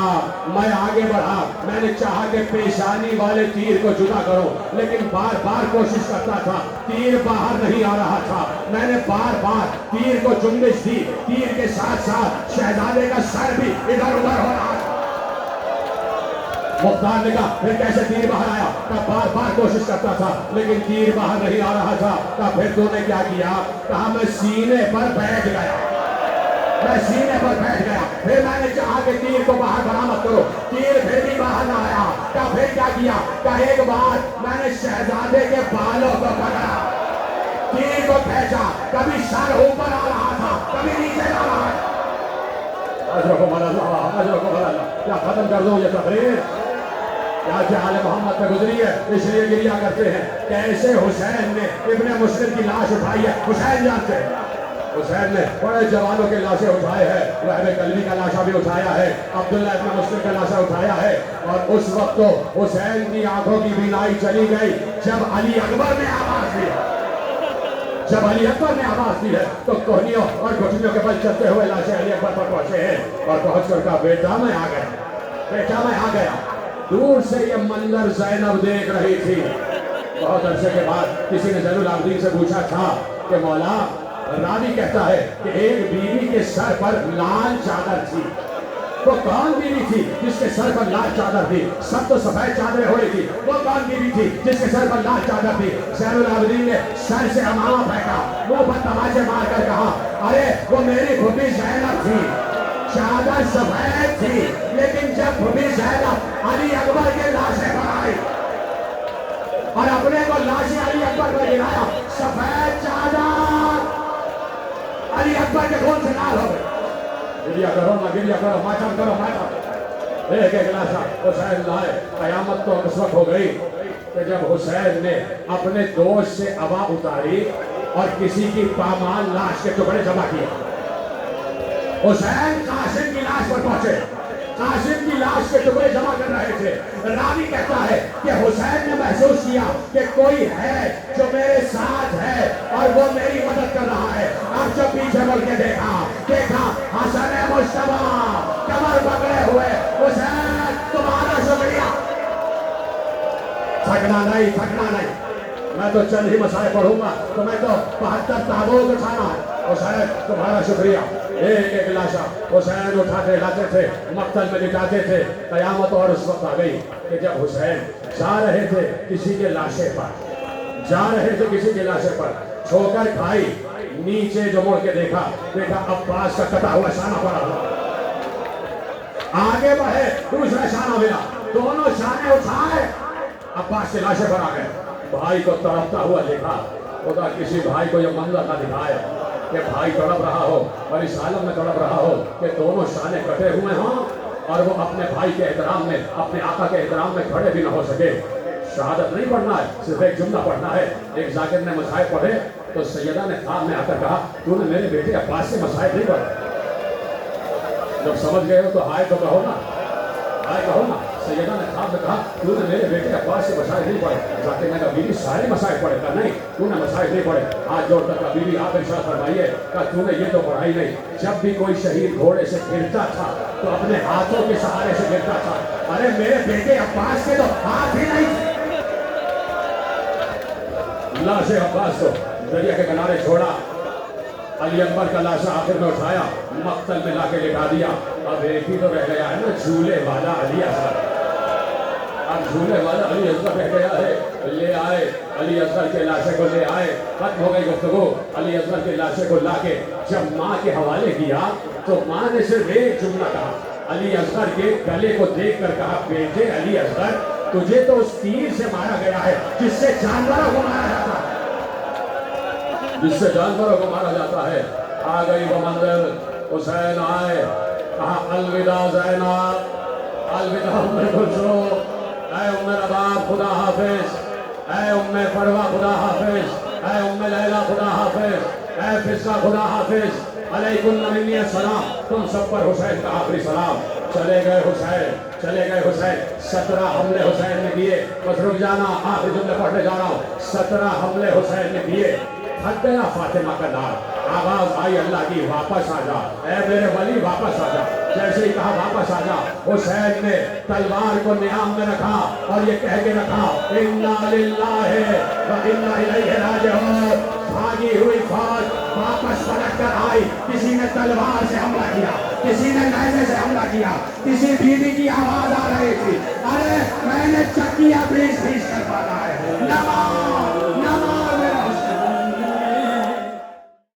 میں آگے بڑھا۔ میں نے چاہا کہ پیشانی والے تیر کو جدا کروں، لیکن بار بار کوشش کرتا تھا، تیر باہر نہیں آ رہا تھا۔ میں نے بار بار تیر کو جنبش دی، تیر کے ساتھ ساتھ شہزادے کا سر بھی ادھر ادھر ہو رہا تھا۔ مختار نے کہا پھر کیسے تیر باہر آیا؟ کہا بار بار کوشش کرتا تھا لیکن تیر باہر نہیں آ رہا تھا۔ کہا پھر تو نے کیا کیا؟ کہا میں سینے پر بیٹھ گیا، میں سینے پر بیٹھ گیا۔ پھر میں نے چاہا کہ تیر کو باہر برآمد کرو، تیر پھر بھی باہر نہ آیا۔ کہا پھر کیا کیا؟ کہا ایک بار میں نے شہزادے کے بالوں کو پکڑا، تیر کو کھینچا، کبھی سر اوپر آ رہا تھا کبھی نیچے آ رہا تھا۔ اجرکم اللہ، اجرکم اللہ۔ کیا ختم کر دوں یہ تقریر؟ کیا آل محمد پہ گزری ہے اس لیے گریہ کرتے ہیں۔ کیسے حسین نے ابن مسلم کی لاش اٹھائی ہے، حسین جانتے ہیں۔ حسین نے بڑے جوانوں کے لاشیں اٹھائے ہیں، وہب قلبی کا لاشا بھی اٹھایا ہے، عبداللہ ابن مسلم کا لاشا اٹھایا ہے۔ اور اس وقت تو حسین کی آنکھوں کی بینائی چلی گئی جب علی اکبر نے آواز دی، جب علی اکبر نے آواز دی ہے تو کوہنیوں اور گھٹنیوں کے بل چلتے ہوئے لاشیں علی اکبر پر پہنچے ہیں اور پہنچ کر کہا بیٹا میں آ گیا، بیٹا میں آ گیا۔ دور سے یہ منظر زینب دیکھ رہی تھی۔ بہت عرصے کے بعد کسی نے زین العابدین سے پوچھا تھا کہ مولا، راوی کہتا ہے کہ ایک بیوی کے سر پر لال چادر تھی، وہ کون بیوی تھی جس کے سر پر لال چادر تھی؟ سب تو سفید چادریں ہوئی تھی، وہ کون بیوی تھی جس کے سر پر لال چادر تھی؟ زین العابدین نے سر سے امامہ پھینکا، منہ پر تماچے مار کر کہا ارے وہ میری بھوپی زینب تھی، چادر سفید تھی، لیکن جب بھوپی زینب علی اکبر کے لاشیں پر آئی اور اپنے کو لاشیں علی اکبر پر گرایا، سفید چادر علی اکبر کے خون سے لال ہو گئی۔ گریہ کرو نہ گریہ کرو، ماتم کرو ماتم۔ ایک ایک لاشا حسین لائے۔ قیامت تو اس وقت ہو گئی کہ جب حسین نے اپنے دوست سے عبا اتاری اور کسی کی پامال لاش کے ٹکڑے جمع کیے۔ حسین قاسم کی لاش پر پہنچے، قاسم کی لاش کے ٹکڑے جمع کر رہے تھے۔ راوی کہتا ہے کہ حسین نے محسوس کیا کہ کوئی ہے جو میرے ساتھ ہے اور وہ میری مدد کر رہا ہے۔ اب جب پیچھے مڑ کے دیکھا حسن مجتبیٰ کمر پکڑے ہوئے، حسین تمہارا شکریہ۔ تھکنا نہیں، تھکنا نہیں، میں تو چند ہی مسائل پڑھوں گا، تمہیں تو 72 تابوت اٹھانا ہے۔ حسین تمہارا شکریہ۔ ایک ایک لاشا حسین اٹھاتے لاتے تھے، مقتل میں لٹاتے تھے۔ قیامت اور اس وقت آ گئی کہ جب حسین جا رہے تھے کسی کے لاشے پر، جا رہے تھے کسی کے لاشے پر، ٹھوکر کھائی، نیچے جو مڑ کے دیکھا عباس کا کٹا ہوا شانہ پڑا ہوا۔ آگے بڑھے، دوسرا شانہ ملا، دونوں شانے اٹھائے، عباس کے لاشے پر آ گئے۔ بھائی کو تڑپتا ہوا دیکھا، خدا کسی بھائی کو یہ منظر نہ دکھائے کہ بھائی تڑپ رہا ہو اور اس عالم میں تڑپ رہا ہو کہ دونوں شانے کٹے ہوئے ہوں اور وہ اپنے بھائی کے احترام میں، اپنے آقا کے احترام میں کھڑے بھی نہ ہو سکے۔ شہادت نہیں پڑھنا ہے، صرف ایک جملہ پڑھنا ہے۔ ایک ذاکر نے مسائل پڑھے تو سیدہ نے خواب میں آ کر کہا تو نے میرے بیٹے عباس سے مسائل نہیں پڑھے؟ جب سمجھ گئے ہو تو ہائے تو کہو نا، ہائے کہو نا۔ سیدہ نے خواب میں کہا تو نے میرے بیٹے عباس سے مسائل نہیں پڑھے؟ ذاکر نے کہا بیوی سارے مسائل پڑھے؟ کہا نہیں، تو نے مسائل نہیں پڑھے۔ ہاتھ جوڑ کر کہا بیوی آپ ارشاد فرمائیے، کہا تو نے یہ تو پڑھائی نہیں، جب بھی کوئی شہید گھوڑے سے گرتا تھا تو اپنے ہاتھوں کے سہارے سے گرتا تھا۔ ارے میرے بیٹے عباس کے تو ہاتھ ہی نہیں تھے۔ لاش عباس کو دریا کے کنارے چھوڑا، علی اکبر کا لاشا آخر میں اٹھایا، مقتل میں لا کے لٹا دیا۔ اب ایک ہی تو رہ گیا ہے نا، جھولے والا علی اصغر۔ اب جھولے والا علی اصغر رہ گیا ہے۔ لے آئے علی اصغر کے لاشے کو، لے آئے، ختم ہو گئی گفتگو۔ علی اصغر کے لاشے کو لا کے جب ماں کے حوالے کیا تو ماں نے صرف ایک جملہ کہا، علی اصغر کے گلے کو دیکھ کر کہا بیٹے علی اصغر تجھے تو اس تیر سے مارا گیا ہے جس سے جانوروں کو مارا جاتا ہے، جس سے جانوروں کو مارا جاتا ہے۔ آ گئی وہ منظر، حسین آئے، کہا الوداع زینب، الوداع ام کلثوم، اے ام رباب خدا حافظ، اے ام فروہ خدا حافظ، اے ام لیلہ خدا حافظ، اے فضہ خدا حافظ، علیکم منی السلام۔ تم سب پر حسین کا آخری سلام۔ چلے گئے حسین، چلے گئے حسین، 17 حملے حسین نے کیے. بس رک جانا، آخری جملے پڑھنے جا رہا ہوں. 17 حملے حسین نے کیے. تھک گیا فاطمہ کا نار. آواز آئی اللہ کی، واپس آ جا اے میرے ولی، واپس آ جا. جیسے ہی کہا واپس آ جا، حسین نے تلوار کو نیام میں رکھا اور یہ کہہ کے رکھا انا للہ و انا الیہ راجعون. بھاگی ہوئی فوج واپس پلٹ کر آئی. کسی نے تلوار سے حملہ کیا، کسی نے نیزے سے حملہ کیا، کسی بیوی کی آواز آ رہی تھی ارے میں نے چکیا پیش کر پانا ہے. نماز